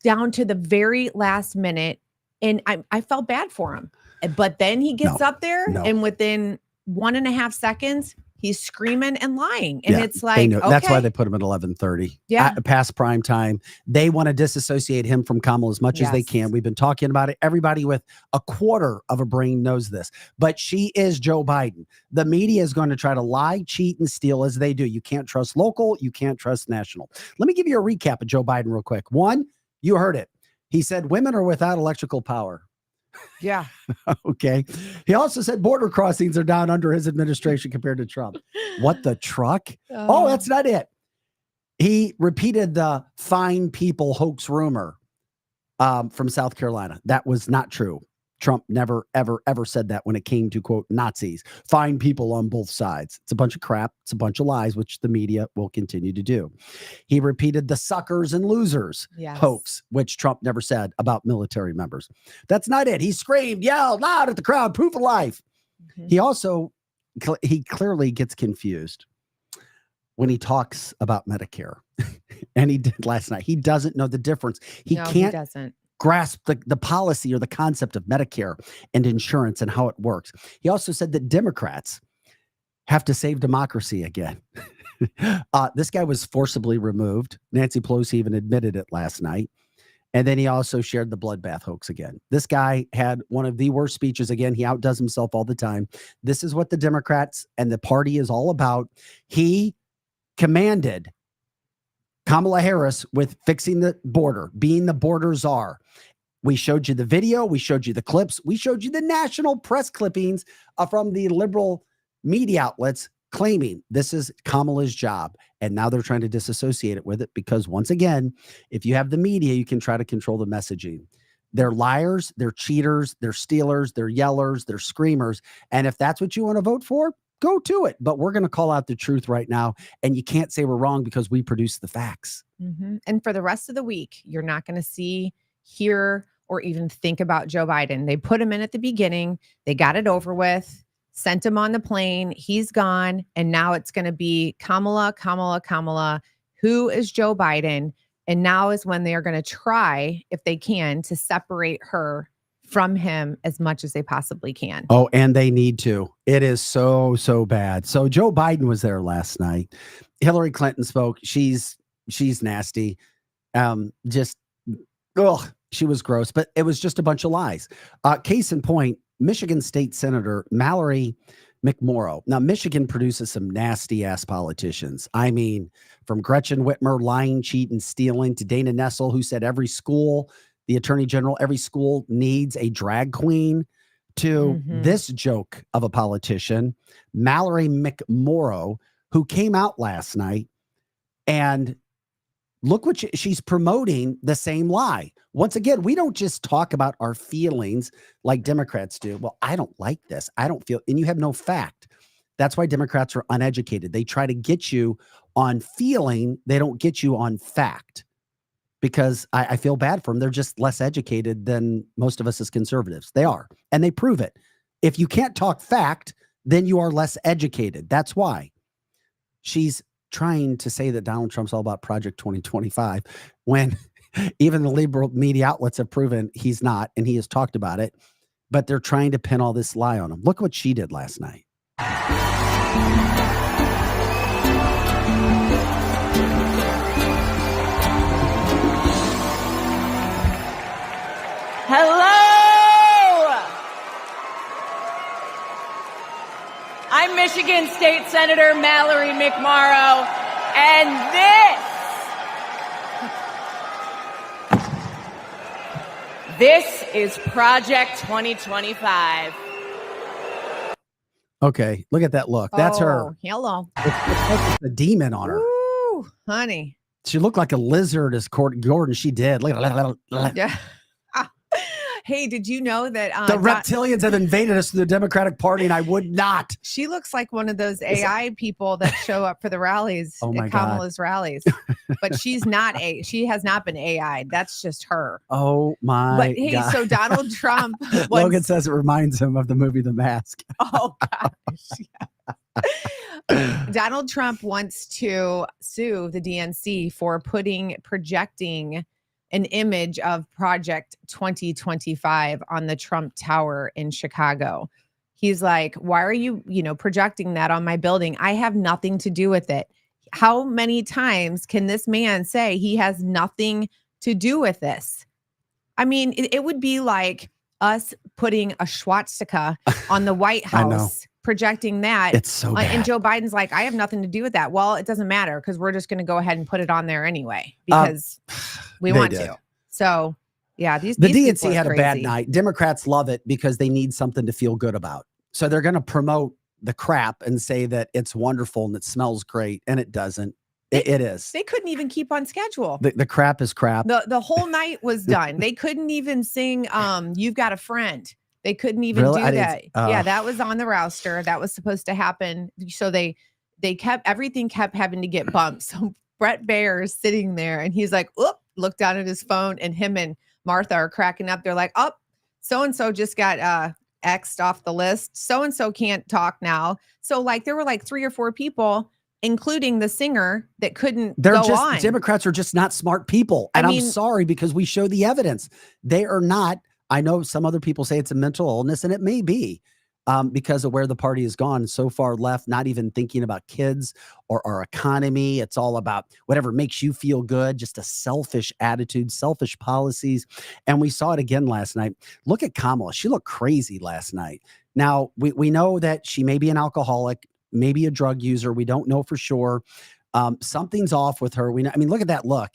down to the very last minute, and I felt bad for him. But then he gets up there and within 1.5 seconds, he's screaming and lying. And it's like, okay. That's why they put him at 11:30. Yeah. Past prime time. They want to disassociate him from Kamala as much as they Yes. can. We've been talking about it. Everybody with a quarter of a brain knows this. But she is Joe Biden. The media is going to try to lie, cheat, and steal as they do. You can't trust local. You can't trust national. Let me give you a recap of Joe Biden real quick. One, you heard it. He said women are without electrical power. Yeah. Okay. He also said border crossings are down under his administration compared to Trump. What the truck? Oh, that's not it. He repeated the fine people hoax rumor. from South Carolina. That was not true. Trump never, ever, ever said that when it came to, quote, Nazis. Fine people on both sides. It's a bunch of crap. It's a bunch of lies, which the media will continue to do. He repeated the suckers and losers hoax, which Trump never said about military members. That's not it. He screamed, yelled loud at the crowd, proof of life. He clearly gets confused when he talks about Medicare. And he did last night. He doesn't know the difference. He doesn't grasp the policy or the concept of Medicare and insurance and how it works. He also said that Democrats have to save democracy again. This guy was forcibly removed. Nancy Pelosi even admitted it last night. And then he also shared the bloodbath hoax again. This guy had one of the worst speeches. Again, he outdoes himself all the time. This is what the Democrats and the party is all about. He commanded Kamala Harris with fixing the border, being the border czar. We showed you the video. We showed you the clips. We showed you the national press clippings from the liberal media outlets claiming this is Kamala's job. And now they're trying to disassociate it with it because, once again, if you have the media, you can try to control the messaging. They're liars. They're cheaters. They're stealers. They're yellers. They're screamers. And if that's what you want to vote for, go to it. But we're going to call out the truth right now. And you can't say we're wrong because we produce the facts. And for the rest of the week, you're not going to see, hear, or even think about Joe Biden. They put him in at the beginning. They got it over with, sent him on the plane. He's gone. And now it's going to be Kamala, Kamala, Kamala. Who is Joe Biden? And now is when they are going to try, if they can, to separate her from him as much as they possibly can. Oh, and they need to. It is so, so bad. So Joe Biden was there last night. Hillary Clinton spoke. She's nasty. She was gross, but it was just a bunch of lies. Case in point, Michigan State Senator Mallory McMorrow. Now, Michigan produces some nasty ass politicians. I mean, from Gretchen Whitmer lying, cheating, stealing, to Dana Nessel, who said every school, the attorney general, every school needs a drag queen, to this joke of a politician, Mallory McMorrow, who came out last night and look what she's promoting, the same lie. Once again, we don't just talk about our feelings like Democrats do. Well, I don't like this. I don't feel, and you have no fact. That's why Democrats are uneducated. They try to get you on feeling. They don't get you on fact, because I feel bad for them. They're just less educated than most of us as conservatives. They are, and they prove it. If you can't talk fact, then you are less educated. That's why she's trying to say that Donald Trump's all about Project 2025 when even the liberal media outlets have proven he's not, and he has talked about it, but they're trying to pin all this lie on him. Look what she did last night. Hello! I'm Michigan State Senator Mallory McMorrow, and this is Project 2025. Okay, look at that look. That's her. Hello. It's a demon on her. Ooh, honey. She looked like a lizard as Gordon. She did. Yeah. Hey, did you know that the reptilians have invaded us through the Democratic Party, and I would not. She looks like one of those AI people that show up for the rallies, at Kamala's rallies. But she has not been AI. That's just her. Oh my But hey, God. So Donald Trump Logan says it reminds him of the movie The Mask. Oh gosh. Yeah. Donald Trump wants to sue the DNC for projecting an image of Project 2025 on the Trump Tower in Chicago. He's like, why are you, projecting that on my building? I have nothing to do with it. How many times can this man say he has nothing to do with this? I mean, it would be like us putting a swastika on the White House, projecting that. It's so bad. And Joe Biden's like, I have nothing to do with that. Well, it doesn't matter because we're just going to go ahead and put it on there anyway because we want to. So, yeah, the DNC had a bad night. Democrats love it because they need something to feel good about. So they're going to promote the crap and say that it's wonderful and it smells great, and it doesn't. It is. They couldn't even keep on schedule. The crap is crap. The whole night was done. They couldn't even sing You've Got a Friend. They couldn't even Really? do that. Yeah, that was on the roster. That was supposed to happen. So everything kept having to get bumped. So Brett Baer is sitting there and he's like, oop, look down at his phone, and him and Martha are cracking up. They're like, oh, so-and-so just got X'd off the list. So-and-so can't talk now. So like there were like 3 or 4 people, including the singer, that couldn't go on. Democrats are just not smart people. And I'm sorry, because we show the evidence. They are not. I know some other people say it's a mental illness, and it may be because of where the party has gone so far left, not even thinking about kids or our economy. It's all about whatever makes you feel good, just a selfish attitude, selfish policies. And we saw it again last night. Look at Kamala. She looked crazy last night. Now, we know that she may be an alcoholic, maybe a drug user. We don't know for sure. Something's off with her. Look at that look.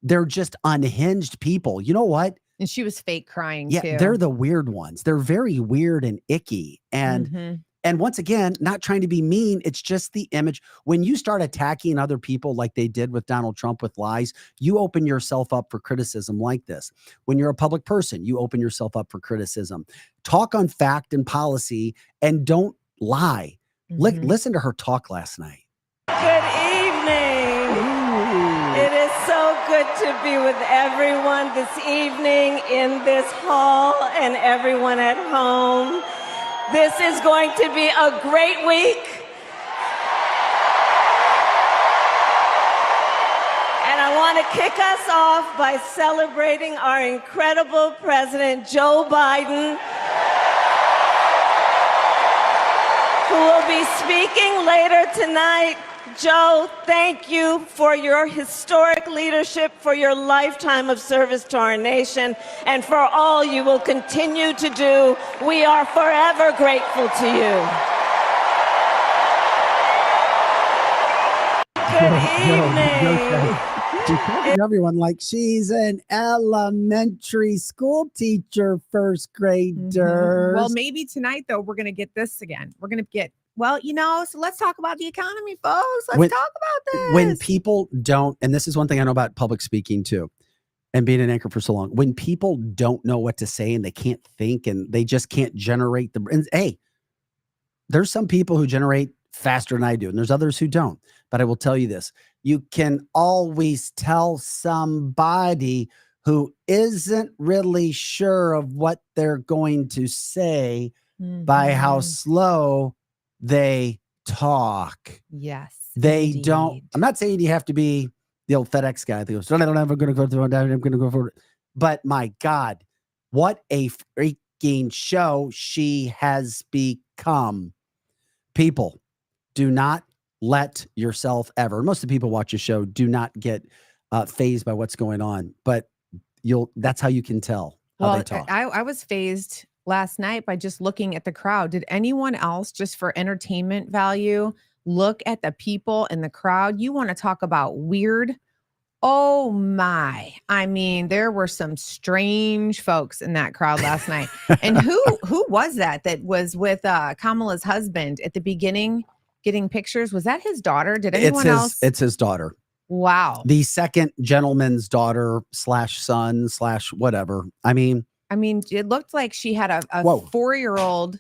They're just unhinged people. You know what? And she was fake crying too. They're the weird ones. They're very weird and icky. And once again, not trying to be mean, it's just the image. When you start attacking other people like they did with Donald Trump with lies, you open yourself up for criticism like this. When you're a public person, you open yourself up for criticism. Talk on fact and policy and don't lie. Listen to her talk last night. Good evening. It is so good to be with everyone this evening in this hall and everyone at home. This is going to be a great week. And I want to kick us off by celebrating our incredible President Joe Biden, who will be speaking later tonight. Joe, thank you for your historic leadership, for your lifetime of service to our nation, and for all you will continue to do. We are forever grateful to you. Good evening. Everyone like she's an elementary school teacher, first grader. Well, maybe tonight, though, we're going to get this again. We're going to get, so let's talk about the economy, folks. Let's talk about this. When people don't, and this is one thing I know about public speaking too, and being an anchor for so long, when people don't know what to say and they can't think and they just can't generate hey, there's some people who generate faster than I do, and there's others who don't. But I will tell you this. You can always tell somebody who isn't really sure of what they're going to say by how slow they talk. Yes. They indeed. don't. I'm not saying you have to be the old FedEx guy that goes, I'm going to go through, I'm going to go for it. But my God, what a freaking show she has become. People, do not let yourself ever. Most of the people watch a show do not get fazed by what's going on, but that's how you can tell how they talk. I was fazed last night by just looking at the crowd. Did anyone else, just for entertainment value, look at the people in the crowd? You want to talk about weird? Oh my. There were some strange folks in that crowd last night. And who was that was with Kamala's husband at the beginning getting pictures? Was that his daughter? Did anyone else? It's his daughter. Wow. The second gentleman's daughter /son/ whatever. It looked like she had a 4-year-old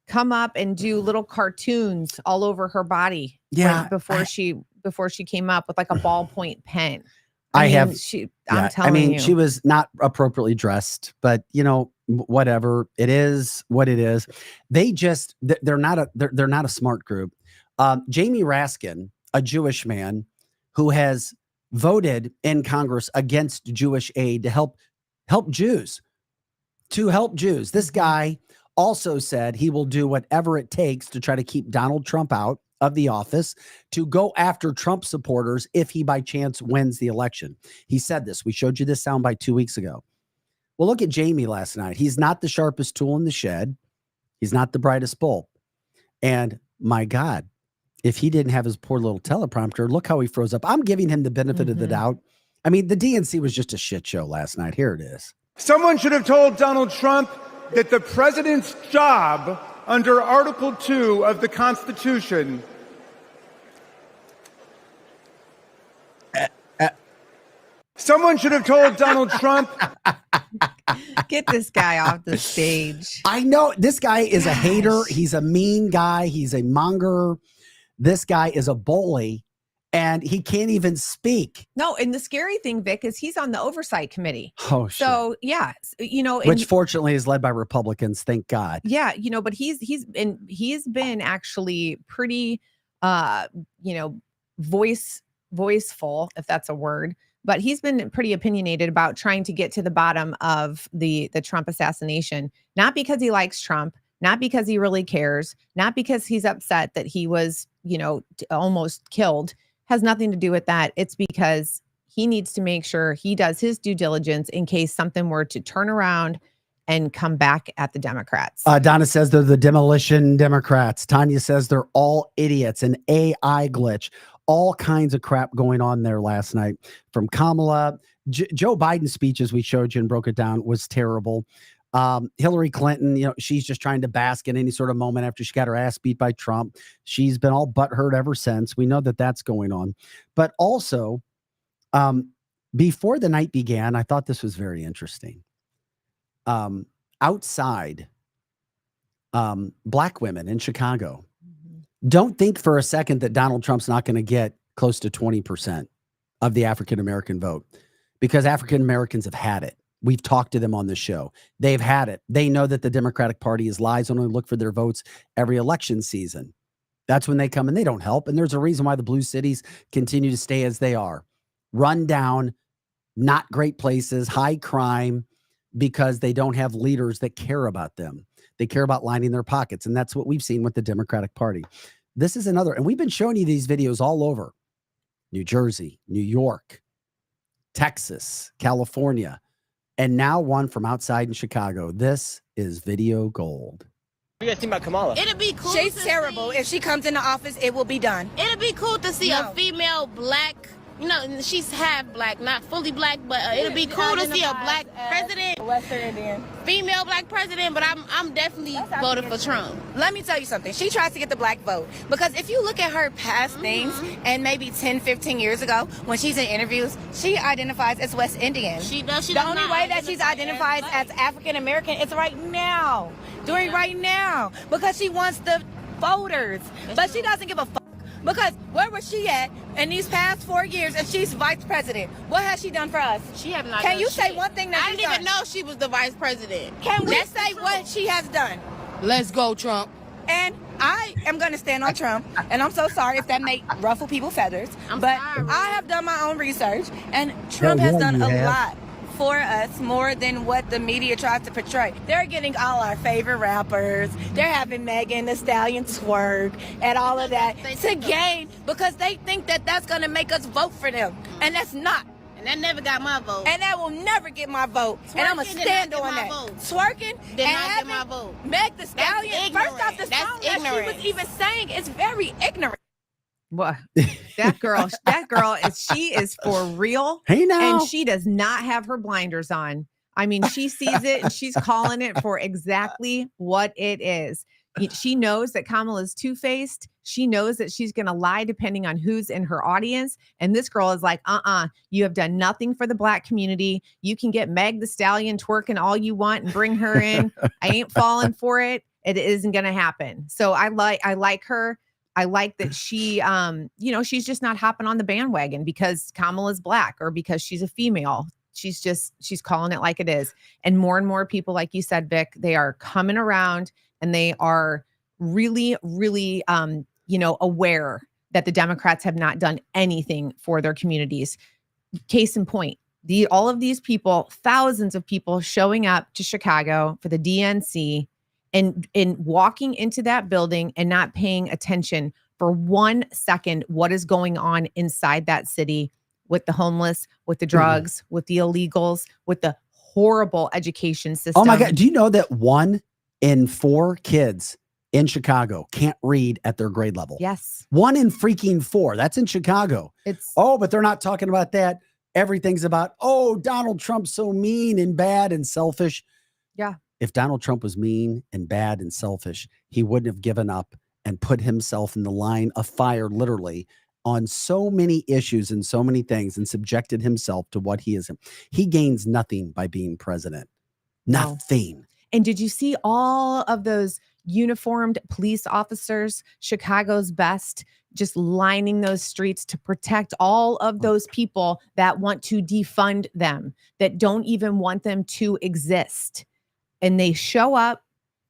come up and do little cartoons all over her body. Yeah. Before she came up with like a ballpoint pen. I'm telling you. She was not appropriately dressed, but whatever. It is what it is. They're not a smart group. Jamie Raskin, a Jewish man who has voted in Congress against Jewish aid to help Jews. This guy also said he will do whatever it takes to try to keep Donald Trump out of the office, to go after Trump supporters if he by chance wins the election. He said this. We showed you this soundbite 2 weeks ago. Well, look at Jamie last night. He's not the sharpest tool in the shed. He's not the brightest bulb. And my God, if he didn't have his poor little teleprompter, look how he froze up. I'm giving him the benefit of the doubt. The DNC was just a shit show last night. Here it is. Someone should have told Donald Trump that the president's job under Article 2 of the Constitution Someone should have told Donald Trump. Get this guy off the stage. I know this guy is a hater. He's a mean guy. He's a monger. This guy is a bully, and he can't even speak. No, and the scary thing, Vic, is he's on the oversight committee. Oh, shit. So yeah, you know, Which fortunately is led by Republicans. Thank God. yeah, you know, but he's been actually pretty, you know, voiceful, if that's a word. But he's been pretty opinionated about trying to get to the bottom of the Trump assassination, not because he likes Trump, not because he really cares, not because he's upset that he was, you know, almost killed. Has nothing to do with that. It's because he needs to make sure he does his due diligence in case something were to turn around and come back at the Democrats. Donna says they're the demolition Democrats. Tanya says they're all idiots, an AI glitch. All kinds of crap going on there last night from Kamala. Joe Biden's speech, as we showed you and broke it down, was terrible. Hillary Clinton, you know, she's just trying to bask in any sort of moment after she got her ass beat by Trump. She's been all butthurt ever since. We know that that's going on. But also, before the night began, I thought this was very interesting. Outside, black women in Chicago, don't think for a second that Donald Trump's not going to get close to 20% of the African-American vote, because African-Americans have had it. We've talked to them on the show. They've had it. They know that the Democratic Party is lies, only look for their votes every election season. That's when they come and they don't help. And there's a reason why the blue cities continue to stay as they are. Run down, not great places, high crime, because they don't have leaders that care about them. They care about lining their pockets. And that's what we've seen with the Democratic Party. This is another, and we've been showing you these videos all over New Jersey, New York, Texas, California, and now one from outside in Chicago. This is video gold. What do you guys think about Kamala? It'll be cool. She's terrible. If she comes into office, it will be done. It'll be cool to see a female black. You know, she's half black, not fully black, but it'll be cool to see a black president, Western Indian. female black president. But I'm definitely voting for Trump. Let me tell you something. She tries to get the black vote. Because if you look at her past things, and maybe 10, 15 years ago, when she's in interviews, she identifies as West Indian. She does. The only way that she's identified as African American is right now. Doing right now. Because she wants the voters. But she doesn't give a fuck. Because where was she at in these past 4 years and she's vice president? What has she done for us? She have not. Can you say one thing that I didn't even know she was the vice president. Can we say what she has done? Let's go, Trump. And I am going to stand on Trump, and I'm so sorry if that may ruffle people's feathers, but I have done my own research, and Trump has done a lot for us, more than what the media tries to portray. They're getting all our favorite rappers. They're having Megan Thee Stallion twerk and all of that to gain, because they think that that's going to make us vote for them, and that's not. And that never got my vote. And that will never get my vote. And I'm going to stand on that. Twerking did and not get having my vote. Meg Thee Stallion, first off, the That's song that she was even saying is very ignorant. What that girl she is for real. Hey now. And she does not have her blinders on. I mean, she sees it and she's calling it for exactly what it is. She knows that Kamala is two-faced. She knows that she's going to lie depending on who's in her audience. And this girl is like, you have done nothing for the black community. You can get Meg Thee Stallion twerking all you want and bring her in. I ain't falling for it. It isn't going to happen. So I like her. I like that she, she's just not hopping on the bandwagon because Kamala's black or because she's a female. She's calling it like it is. And more people, like you said, Vic, they are coming around and they are really, really, aware that the Democrats have not done anything for their communities. Case in point, all of these people, thousands of people showing up to Chicago for the DNC and walking into that building and not paying attention for 1 second what is going on inside that city with the homeless, with the drugs, with the illegals, with the horrible education system. Oh my God. Do you know that 1 in 4 kids in Chicago can't read at their grade level? Yes. 1 in freaking 4. That's in Chicago. But they're not talking about that. Everything's about, Donald Trump's so mean and bad and selfish. Yeah. If Donald Trump was mean and bad and selfish, he wouldn't have given up and put himself in the line of fire, literally, on so many issues and so many things and subjected himself to what he is. He gains nothing by being president. No. Nothing. And did you see all of those uniformed police officers, Chicago's best, just lining those streets to protect all of those people that want to defund them, that don't even want them to exist? And they show up,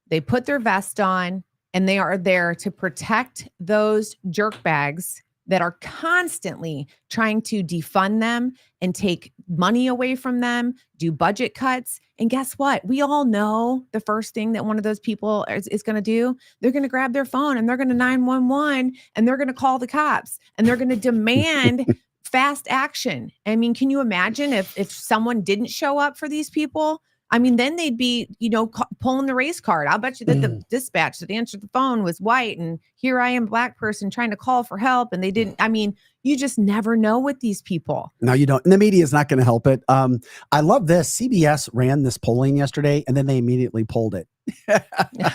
they put their vest on, and they are there to protect those jerkbags that are constantly trying to defund them and take money away from them, do budget cuts. And guess what? We all know the first thing that one of those people is going to do. They're going to grab their phone and they're going to 911 and they're going to call the cops and they're going to demand fast action. I mean, can you imagine if someone didn't show up for these people? I mean, then they'd be, pulling the race card. I'll bet you that the dispatch that answered the phone was white, and here I am, black person, trying to call for help, and they didn't. I mean, you just never know with these people. No, you don't. And the media is not going to help it. I love this. CBS ran this polling yesterday, and then they immediately pulled it.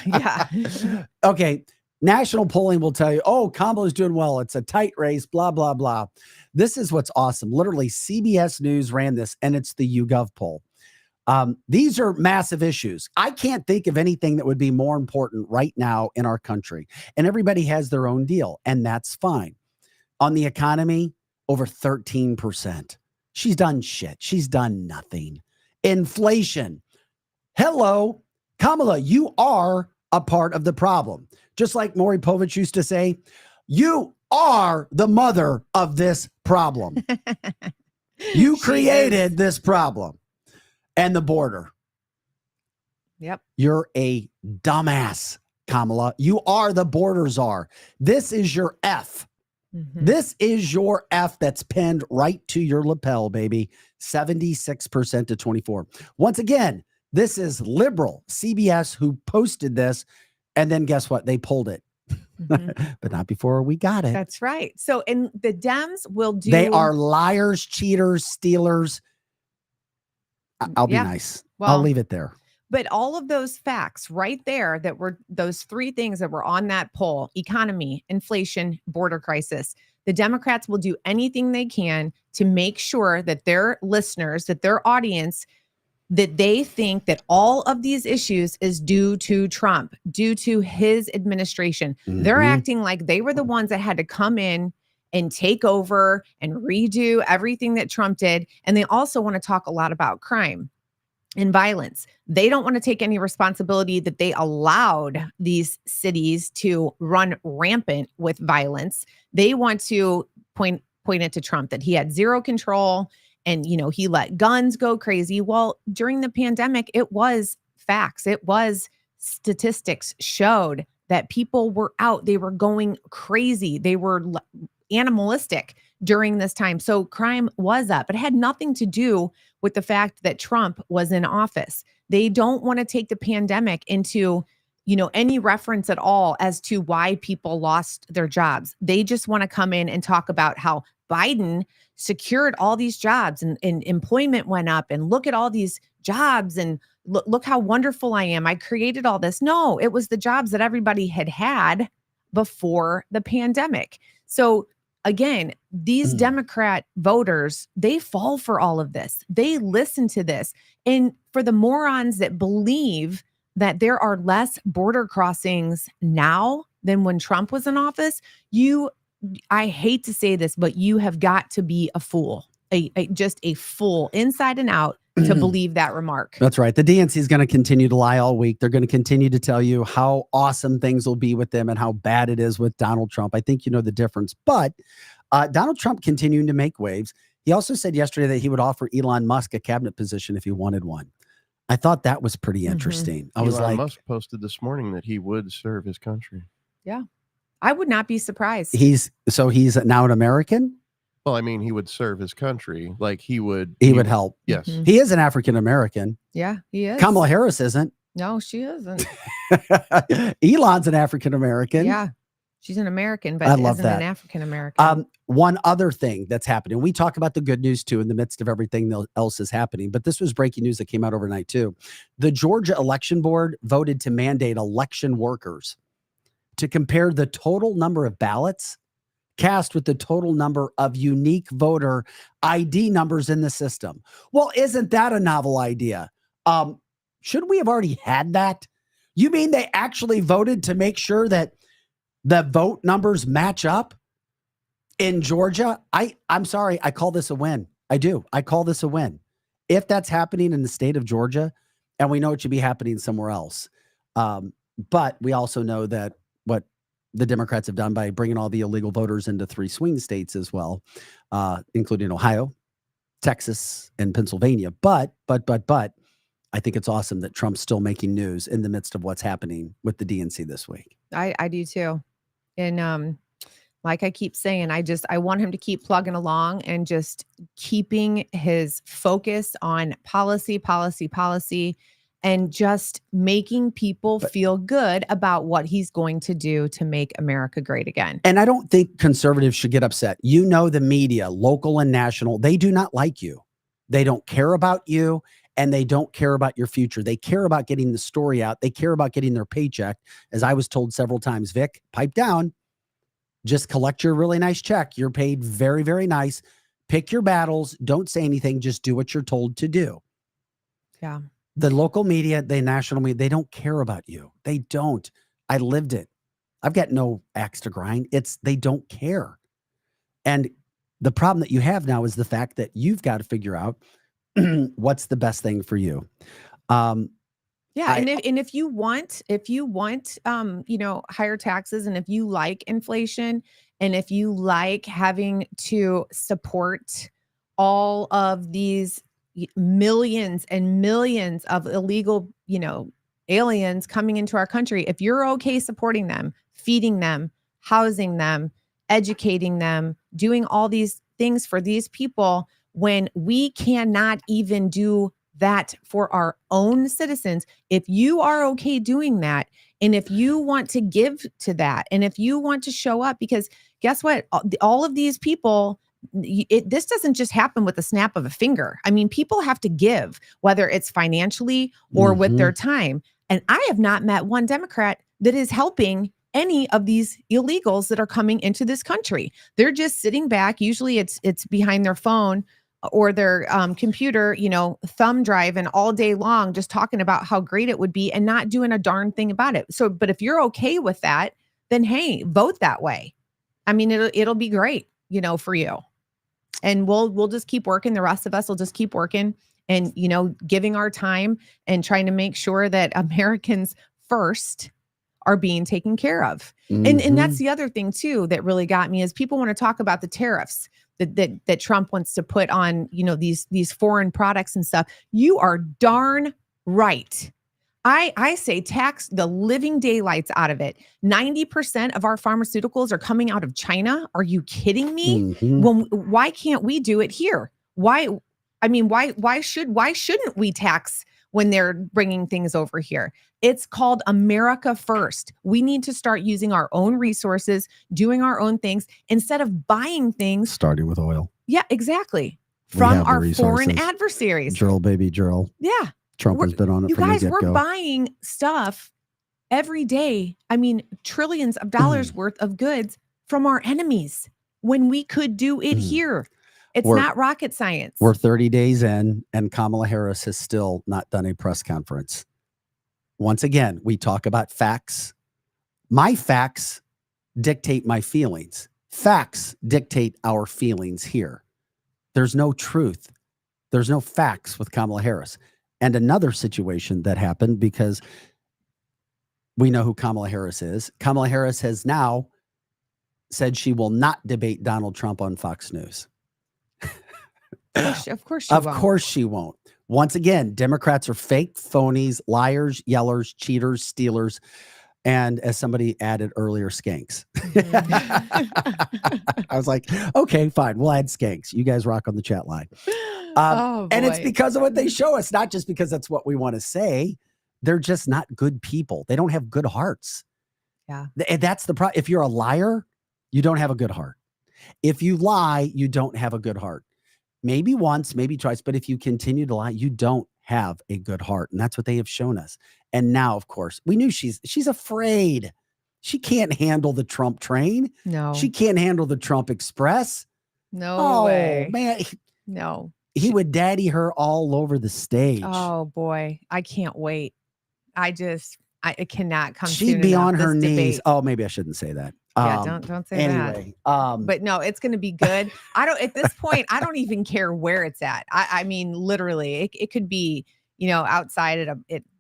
Yeah. Okay. National polling will tell you, oh, Kamala's doing well. It's a tight race, blah, blah, blah. This is what's awesome. Literally, CBS News ran this, and it's the YouGov poll. These are massive issues. I can't think of anything that would be more important right now in our country. And everybody has their own deal, and that's fine. On the economy, over 13%. She's done shit. She's done nothing. Inflation. Hello, Kamala, you are a part of the problem. Just like Maury Povich used to say, you are the mother of this problem. You created this problem. And the border. Yep. You're a dumbass, Kamala. You are the border czar. This is your F. Mm-hmm. This is your F that's pinned right to your lapel, baby. 76% to 24. Once again, this is liberal CBS who posted this. And then guess what? They pulled it. Mm-hmm. But not before we got it. That's right. So, and the Dems will do. They are liars, cheaters, stealers. I'll be nice. Well, I'll leave it there. But all of those facts right there that were those three things that were on that poll: economy, inflation, border crisis. The Democrats will do anything they can to make sure that their listeners, that their audience, that they think that all of these issues is due to Trump, due to his administration. Mm-hmm. They're acting like they were the ones that had to come in and take over and redo everything that Trump did. And they also want to talk a lot about crime and violence. They don't want to take any responsibility that they allowed these cities to run rampant with violence. They want to point it to Trump that he had zero control and, he let guns go crazy. Well, during the pandemic, it was facts. It was statistics showed that people were out. They were going crazy. They were animalistic during this time. So crime was up. It had nothing to do with the fact that Trump was in office. They don't want to take the pandemic into, any reference at all as to why people lost their jobs. They just want to come in and talk about how Biden secured all these jobs and employment went up and look at all these jobs and look how wonderful I am. I created all this. No, it was the jobs that everybody had before the pandemic. So again, these Democrat voters, they fall for all of this. They listen to this. And for the morons that believe that there are less border crossings now than when Trump was in office, I hate to say this, but you have got to be a fool, just a fool inside and out to believe that remark. That's right. The DNC is going to continue to lie all week. They're going to continue to tell you how awesome things will be with them and how bad it is with Donald Trump. I think you know the difference. But Donald Trump continuing to make waves. He also said yesterday that he would offer Elon Musk a cabinet position if he wanted one. I thought that was pretty interesting. I was Elon Musk posted this morning that he would serve his country. Yeah. I would not be surprised. He's now an American? Well, I mean, he would serve his country. Like he would help. Yes. Mm-hmm. He is an African American. Yeah, he is. Kamala Harris isn't. No, she isn't. Elon's an African American. Yeah. She's an American, but I love isn't that. an African American. One other thing that's happening. We talk about the good news too in the midst of everything else is happening, but this was breaking news that came out overnight too. The Georgia Election Board voted to mandate election workers to compare the total number of ballots cast with the total number of unique voter ID numbers in the system. Well, isn't that a novel idea? Should we have already had that? You mean they actually voted to make sure that the vote numbers match up in Georgia? I'm sorry. I call this a win. I do. I call this a win. If that's happening in the state of Georgia, and we know it should be happening somewhere else. But we also know that what the Democrats have done by bringing all the illegal voters into 3 swing states as well, including Ohio, Texas, and Pennsylvania. But I think it's awesome that Trump's still making news in the midst of what's happening with the DNC this week. I do too. And like I keep saying, I want him to keep plugging along and just keeping his focus on policy, and just making people feel good about what he's going to do to make America great again. And I don't think conservatives should get upset. You know, the media, local and national, they do not like you. They don't care about you, and they don't care about your future. They care about getting the story out. They care about getting their paycheck. As I was told several times, Vic, pipe down. Just collect your really nice check. You're paid very, very nice. Pick your battles. Don't say anything. Just do what you're told to do. Yeah. The local media, the national media, they don't care about you. They don't. I lived it. I've got no axe to grind. They don't care. And the problem that you have now is the fact that you've got to figure out what's the best thing for you. Yeah, and if you want, higher taxes, and if you like inflation, and if you like having to support all of these millions and millions of illegal, aliens coming into our country, if you're okay supporting them, feeding them, housing them, educating them, doing all these things for these people, when we cannot even do that for our own citizens, if you are okay doing that, and if you want to give to that, and if you want to show up, because guess what? All of these people, this doesn't just happen with the snap of a finger. I mean, people have to give, whether it's financially or with their time. And I have not met one Democrat that is helping any of these illegals that are coming into this country. They're just sitting back. Usually it's behind their phone or their computer, thumb driving all day long, just talking about how great it would be and not doing a darn thing about it. So, but if you're okay with that, then hey, vote that way. I mean, it'll be great, for you. And we'll just keep working. The rest of us will just keep working and, giving our time and trying to make sure that Americans first are being taken care of. And that's the other thing too that really got me is people want to talk about the tariffs that Trump wants to put on, these foreign products and stuff. You are darn right. I say tax the living daylights out of it. 90% of our pharmaceuticals are coming out of China. Are you kidding me? Why can't we do it here? Why shouldn't we tax when they're bringing things over here? It's called America First. We need to start using our own resources, doing our own things instead of buying things. Starting with oil. Yeah, exactly. From our foreign adversaries. Drill, baby, drill. Yeah. Trump has been on it. You guys, we're buying stuff every day. I mean, trillions of dollars worth of goods from our enemies when we could do it here. We're not rocket science. We're 30 days in, and Kamala Harris has still not done a press conference. Once again, we talk about facts. My facts dictate my feelings. Facts dictate our feelings here. There's no truth. There's no facts with Kamala Harris. And another situation that happened, because we know who Kamala Harris is. Kamala Harris has now said she will not debate Donald Trump on Fox News. Of course she won't. Once again, Democrats are fake, phonies, liars, yellers, cheaters, stealers, and as somebody added earlier, skanks. I was like, okay, fine. We'll add skanks. You guys rock on the chat line. And it's because of what they show us, not just because that's what we want to say. They're just not good people. They don't have good hearts. Yeah. And that's the problem. If you're a liar, you don't have a good heart. If you lie, you don't have a good heart. Maybe once, maybe twice, but if you continue to lie, you don't have a good heart. And that's what they have shown us. And now, of course, we knew she's afraid. She can't handle the Trump train. No. She can't handle the Trump Express. No way. Man. No. He would daddy her all over the stage. Oh boy. I can't wait. It cannot come She'd soon be enough, on her this knees. debate. Oh, maybe I shouldn't say that. Yeah, don't say that. Anyway, but no, it's going to be good. At this point, I don't even care where it's at. I mean, literally, it could be, outside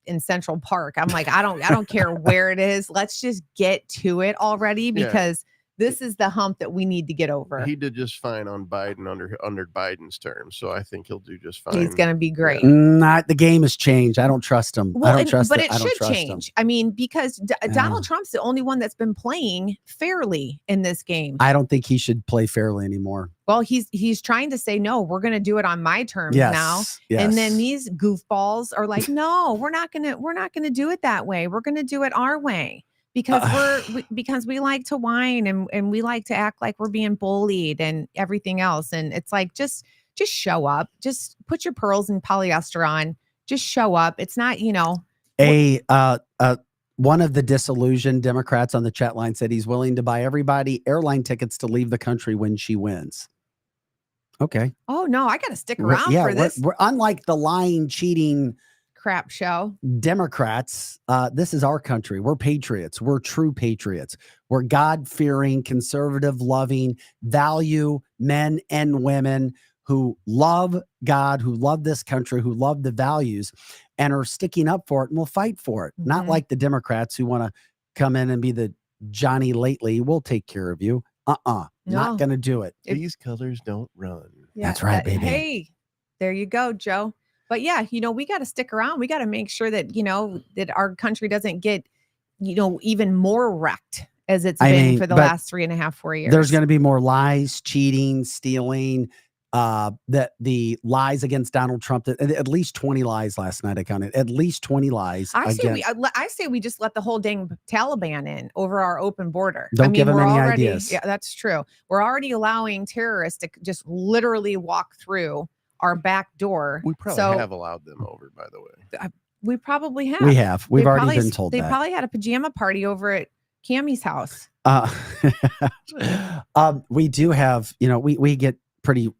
in Central Park. I'm like, I don't care where it is. Let's just get to it already, because this is the hump that we need to get over. He did just fine on Biden under Biden's term, so I think he'll do just fine. He's going to be great. The game has changed. I don't trust him. Well, I don't trust but it. it should change. I mean, because Donald Trump's the only one that's been playing fairly in this game. I don't think he should play fairly anymore. Well, he's trying to say, no, we're going to do it on my terms now. Yes. And then these goofballs are like, no, we're not going to do it that way. We're going to do it our way. Because we like to whine and we like to act like we're being bullied and everything else. And it's like, just show up, just put your pearls and polyester on, just show up. It's not, one of the disillusioned Democrats on the chat line said he's willing to buy everybody airline tickets to leave the country when she wins. Okay. Oh no, I got to stick around for this. We're unlike the lying, cheating crap show Democrats. This is our country. We're patriots. We're true patriots. We're God-fearing, conservative, loving, value men and women who love God, who love this country, who love the values, and are sticking up for it and will fight for it. Not like the Democrats who want to come in and be the Johnny Lately. We'll take care of you. Not going to do it. These colors don't run. Yeah, that's right, baby. Hey, there you go, Joe. But yeah, we got to stick around. We got to make sure that, that our country doesn't get, even more wrecked as it's been for the last 3.5, 4 years. There's going to be more lies, cheating, stealing, the lies against Donald Trump. At least 20 lies last night. I counted at least 20 lies. I say we just let the whole dang Taliban in over our open border. Don't give them any ideas. Yeah, that's true. We're already allowing terrorists to just literally walk through our back door. We probably have allowed them over, by the way. We probably have. We have. We've already been told they that. They probably had a pajama party over at Cammie's house. We do have, we get pretty,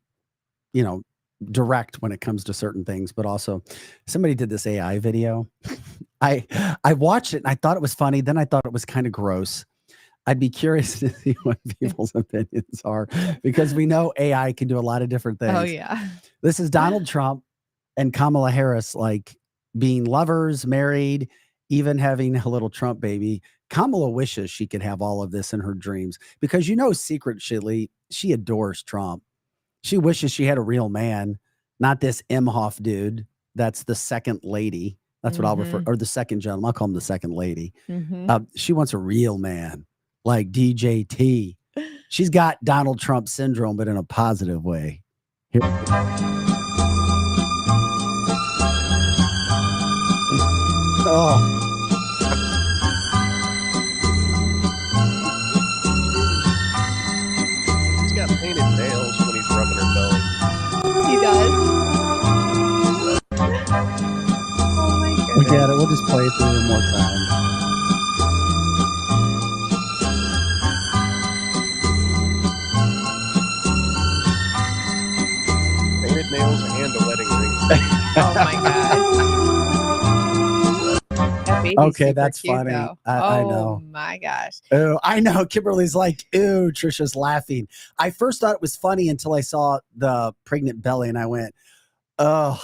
direct when it comes to certain things, but also somebody did this AI video. I watched it and I thought it was funny. Then I thought it was kind of gross. I'd be curious to see what people's opinions are, because we know AI can do a lot of different things. Oh, yeah. This is Donald Trump and Kamala Harris, like being lovers, married, even having a little Trump baby. Kamala wishes she could have all of this in her dreams because, secretly, she adores Trump. She wishes she had a real man, not this Imhoff dude. That's the second lady. That's what I'll refer, or the second gentleman. I'll call him the second lady. She wants a real man. Like DJT. She's got Donald Trump syndrome, but in a positive way. Here. Oh. He's got painted nails when he's rubbing her belly. He does. Oh my God. Look at it. We'll just play it through one more time. Nails and a wedding ring. Oh my God. That baby's okay, super that's cute, funny. Though. I know. Oh my gosh. Oh, I know. Kimberly's like, ew, Trisha's laughing. I first thought it was funny until I saw the pregnant belly and I went, oh,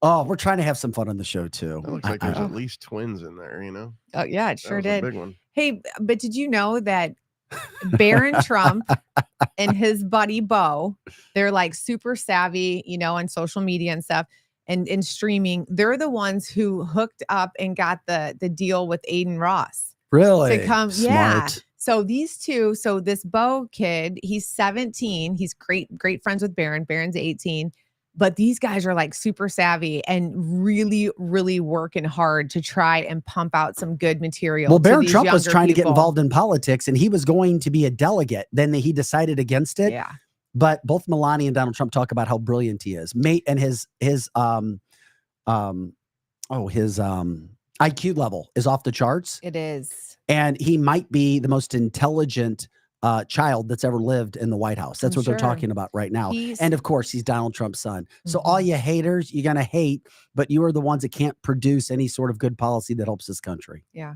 we're trying to have some fun on the show too. It looks like there's at least twins in there, Oh yeah, it sure did. A big one. Hey, but did you know that Barron Trump and his buddy Bo, they're like super savvy, on social media and stuff and streaming. They're the ones who hooked up and got the deal with Aiden Ross. Really? To come, Smart. yeah. So these two, this Bo kid, he's 17. He's great friends with Barron. Barron's 18. But these guys are like super savvy and really, really working hard to try and pump out some good material. Well, Barron Trump was trying to get involved in politics and he was going to be a delegate. Then he decided against it. Yeah. But both Melania and Donald Trump talk about how brilliant he is. And his IQ level is off the charts. It is. And he might be the most intelligent child that's ever lived in the White House. That's I'm what they're sure. talking about right now. He's- And of course, he's Donald Trump's son. So all you haters, you're going to hate, but you are the ones that can't produce any sort of good policy that helps this country. Yeah.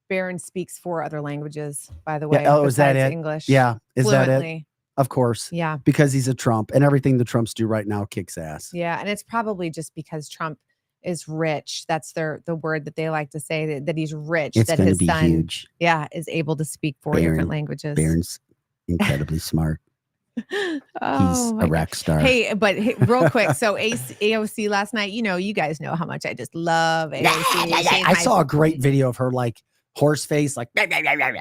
Barron speaks 4 other languages, by the way. Yeah. Oh, is that besides it? English. Yeah. Is that it? Fluently. Of course. Yeah. Because he's a Trump, and everything the Trumps do right now kicks ass. Yeah. And it's probably just because Trump is rich. That's the word that they like to say, that he's rich, It's that going to his be son huge. is able to speak 4 different languages. Barron's incredibly smart. Oh, He's my a rock star. Hey, but real quick. So AOC last night, you guys know how much I just love AOC. I saw a great video of her like horse face, like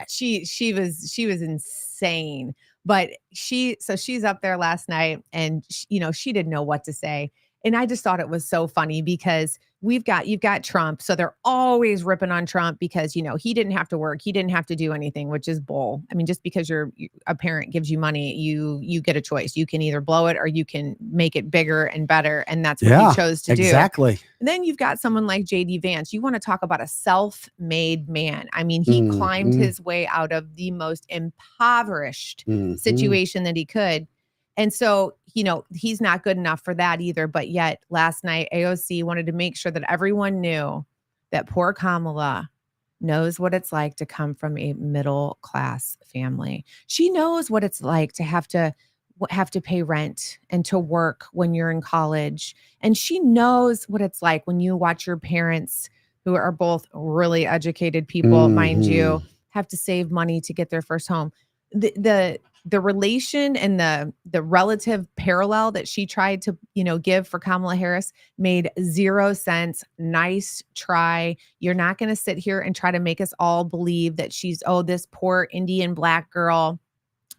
she was insane. But she's up there last night, and she didn't know what to say. And I just thought it was so funny because you've got Trump. So they're always ripping on Trump because, he didn't have to work. He didn't have to do anything, which is bull. I mean, just because a parent gives you money, you get a choice. You can either blow it or you can make it bigger and better. And that's what he chose to do. Exactly. And then you've got someone like JD Vance. You want to talk about a self-made man. I mean, he climbed his way out of the most impoverished situation that he could. And so, he's not good enough for that either. But yet last night, AOC wanted to make sure that everyone knew that poor Kamala knows what it's like to come from a middle class family. She knows what it's like to have to pay rent and to work when you're in college. And she knows what it's like when you watch your parents, who are both really educated people, mind you, have to save money to get their first home. The relation and the relative parallel that she tried to, give for Kamala Harris made 0 sense. Nice try. You're not going to sit here and try to make us all believe that she's, this poor Indian Black girl,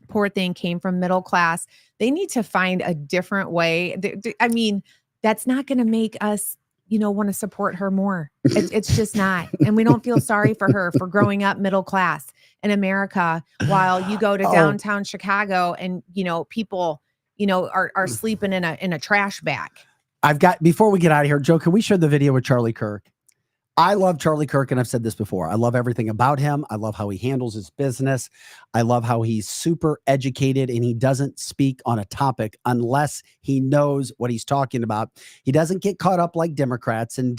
poor thing, came from middle class. They need to find a different way. I mean, that's not going to make us, want to support her more. It's just not. And we don't feel sorry for her for growing up middle class in America, while you go to downtown Chicago and, people, are sleeping in a trash bag. Before we get out of here, Joe, can we share the video with Charlie Kirk? I love Charlie Kirk, and I've said this before. I love everything about him. I love how he handles his business. I love how he's super educated and he doesn't speak on a topic unless he knows what he's talking about. He doesn't get caught up like Democrats in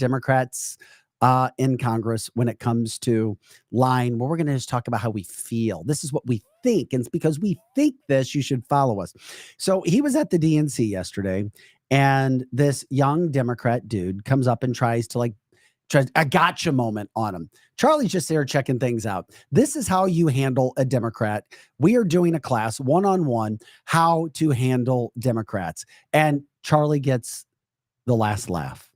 Congress when it comes to lying. Well, we're going to just talk about how we feel. This is what we think. And it's because we think this, you should follow us. So he was at the DNC yesterday, and this young Democrat dude comes up and tries a gotcha moment on him. Charlie's just there checking things out. This is how you handle a Democrat. We are doing a class one-on-one, how to handle Democrats. And Charlie gets the last laugh.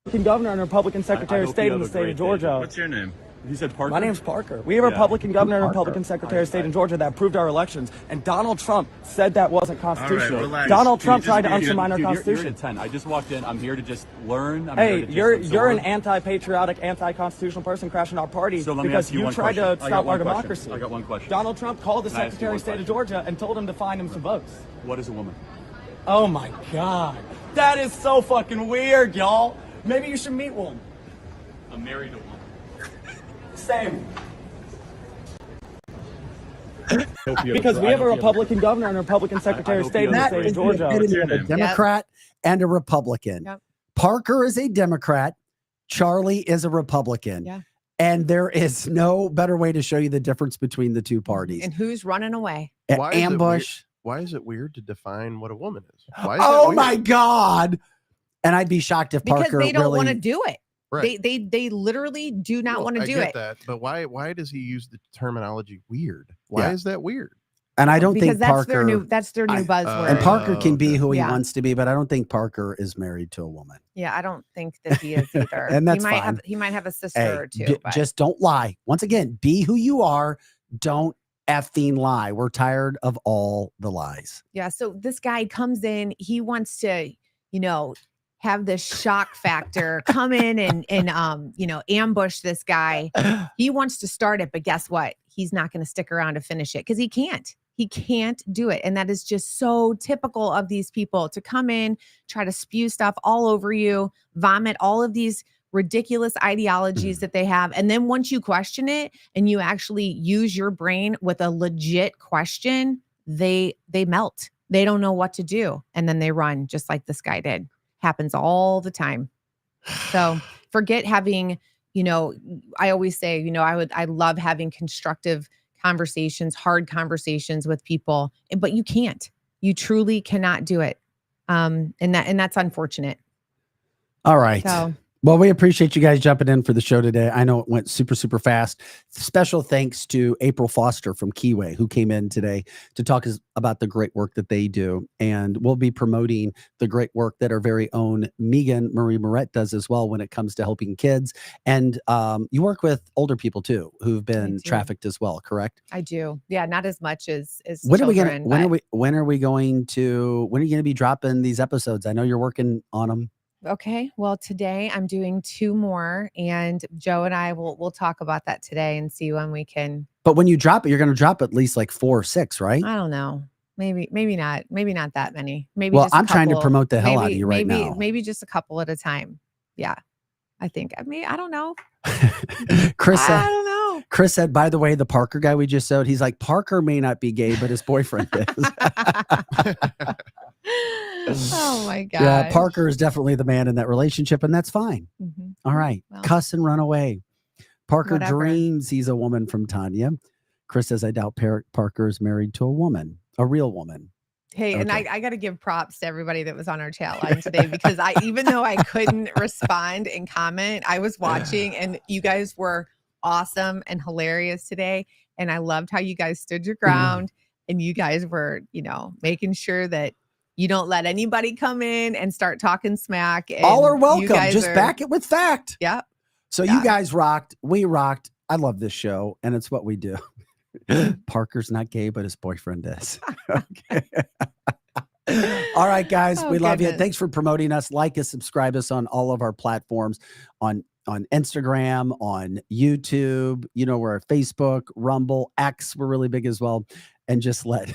Republican governor and Republican Secretary of State in the state of Georgia. What's your name? You said Parker? My name's Parker. We have a Republican governor and Republican Secretary of State in Georgia that approved our elections, and Donald Trump said that wasn't constitutional. Right, Donald Trump tried to undermine our Constitution. You're at 10. I just walked in. I'm here to just learn. You're an anti-patriotic, anti-constitutional person crashing our party because you tried to stop our democracy. I got one question. Donald Trump called the Secretary of State of Georgia and told him to find him some votes. What is a woman? Oh my God. That is so fucking weird, y'all. Maybe you should meet one. I'm married to one. Same. Because we have a Republican governor and a Republican Secretary of State in the state of Georgia. A Democrat and a Republican. Yep. Parker is a Democrat. Charlie is a Republican. Yeah. And there is no better way to show you the difference between the two parties. And who's running away? Ambush. Why is it weird to define what a woman is? Why is oh my God. And I'd be shocked if Parker because they don't really want to do it. Right. They literally do not want to do it. That, but why does he use the terminology weird? Why is that weird? And I don't because think Parker that's their new buzzword. And Parker can be who he wants to be, but I don't think Parker is married to a woman. Yeah, I don't think that he is either. And that's he might have a sister or two. Just don't lie. Once again, be who you are. Don't effing lie. We're tired of all the lies. Yeah. So this guy comes in. He wants to, have this shock factor, come in and ambush this guy. He wants to start it, but guess what? He's not going to stick around to finish it because he can't. He can't do it. And that is just so typical of these people to come in, try to spew stuff all over you, vomit all of these ridiculous ideologies that they have. And then once you question it and you actually use your brain with a legit question, they melt. They don't know what to do. And then they run just like this guy did. Happens all the time. So forget having, I always say, I love having constructive conversations, hard conversations with people, but you can't. You truly cannot do it. And that's unfortunate. All right. So, well, we appreciate you guys jumping in for the show today. I know it went super, super fast. Special thanks to April Foster from Keyway, who came in today to talk about the great work that they do. And we'll be promoting the great work that our very own Megan Marie Moret does as well when it comes to helping kids. And you work with older people too, who've been trafficked as well, correct? I do. Yeah, not as much as when children. When are you going to be dropping these episodes? I know you're working on them. Okay. Well, today I'm doing 2 more, and Joe and I will talk about that today and see when we can. But when you drop it, you're going to drop at least like 4 or 6, right? I don't know. Maybe not. Maybe not that many. Maybe. Well, just a I'm trying to couple. promote the hell out of you right now. Maybe just a couple at a time. Yeah. I think. I don't know. Chris said, I don't know. Chris said, by the way, the Parker guy we just showed, he's like, Parker may not be gay, but his boyfriend is. Oh my God. Yeah, Parker is definitely the man in that relationship, and that's fine. Mm-hmm. All right. Well, cuss and run away. Parker whatever. dreams he's a woman from Tanya. Chris says, I doubt Parker is married to a woman, a real woman. Hey, Okay. and I got to give props to everybody that was on our chat line today, because even though I couldn't respond and comment, I was watching, and you guys were awesome and hilarious today. And I loved how you guys stood your ground, and you guys were, making sure that you don't let anybody come in and start talking smack. And all are welcome. you guys Just are, back it with fact. Yeah. So you guys rocked. We rocked. I love this show, and it's what we do. Parker's not gay, but his boyfriend is. Okay. All right, guys. Oh, we love you. goodness. Thanks for promoting us. Like us, subscribe us on all of our platforms, on Instagram, on YouTube. We're at Facebook, Rumble, X. We're really big as well. And just let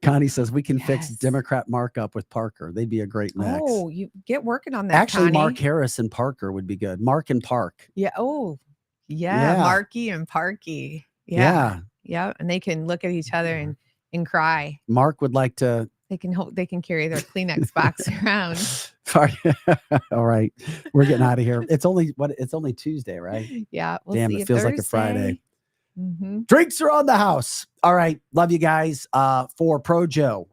Connie says we can fix Democrat markup with Parker. They'd be a great mix. Oh, you get working on that. Actually, Connie. Mark Harris and Parker would be good. Mark and Park. Yeah. Oh, yeah. Marky and Parky. Yeah. Yeah. And they can look at each other and cry. Mark would like to. They can carry their Kleenex box around. Sorry. All right. We're getting out of here. It's only Tuesday, right? Yeah. We'll Damn, see it feels like a Thursday. Friday. Mm-hmm. Drinks are on the house. All right. Love you guys. For Pro Joe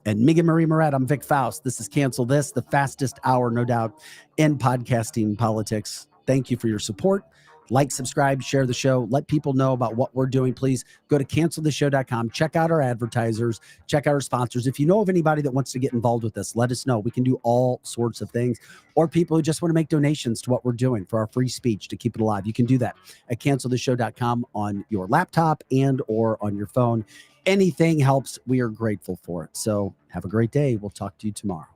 and Megan Marie Moret, I'm Vic Faust. This is Cancel This, the fastest hour, no doubt, in podcasting politics. Thank you for your support. Like, subscribe, share the show. Let people know about what we're doing. Please go to canceltheshow.com. Check out our advertisers. Check out our sponsors. If you know of anybody that wants to get involved with us, let us know. We can do all sorts of things. Or people who just want to make donations to what we're doing for our free speech to keep it alive. You can do that at canceltheshow.com on your laptop and or on your phone. Anything helps. We are grateful for it. So have a great day. We'll talk to you tomorrow.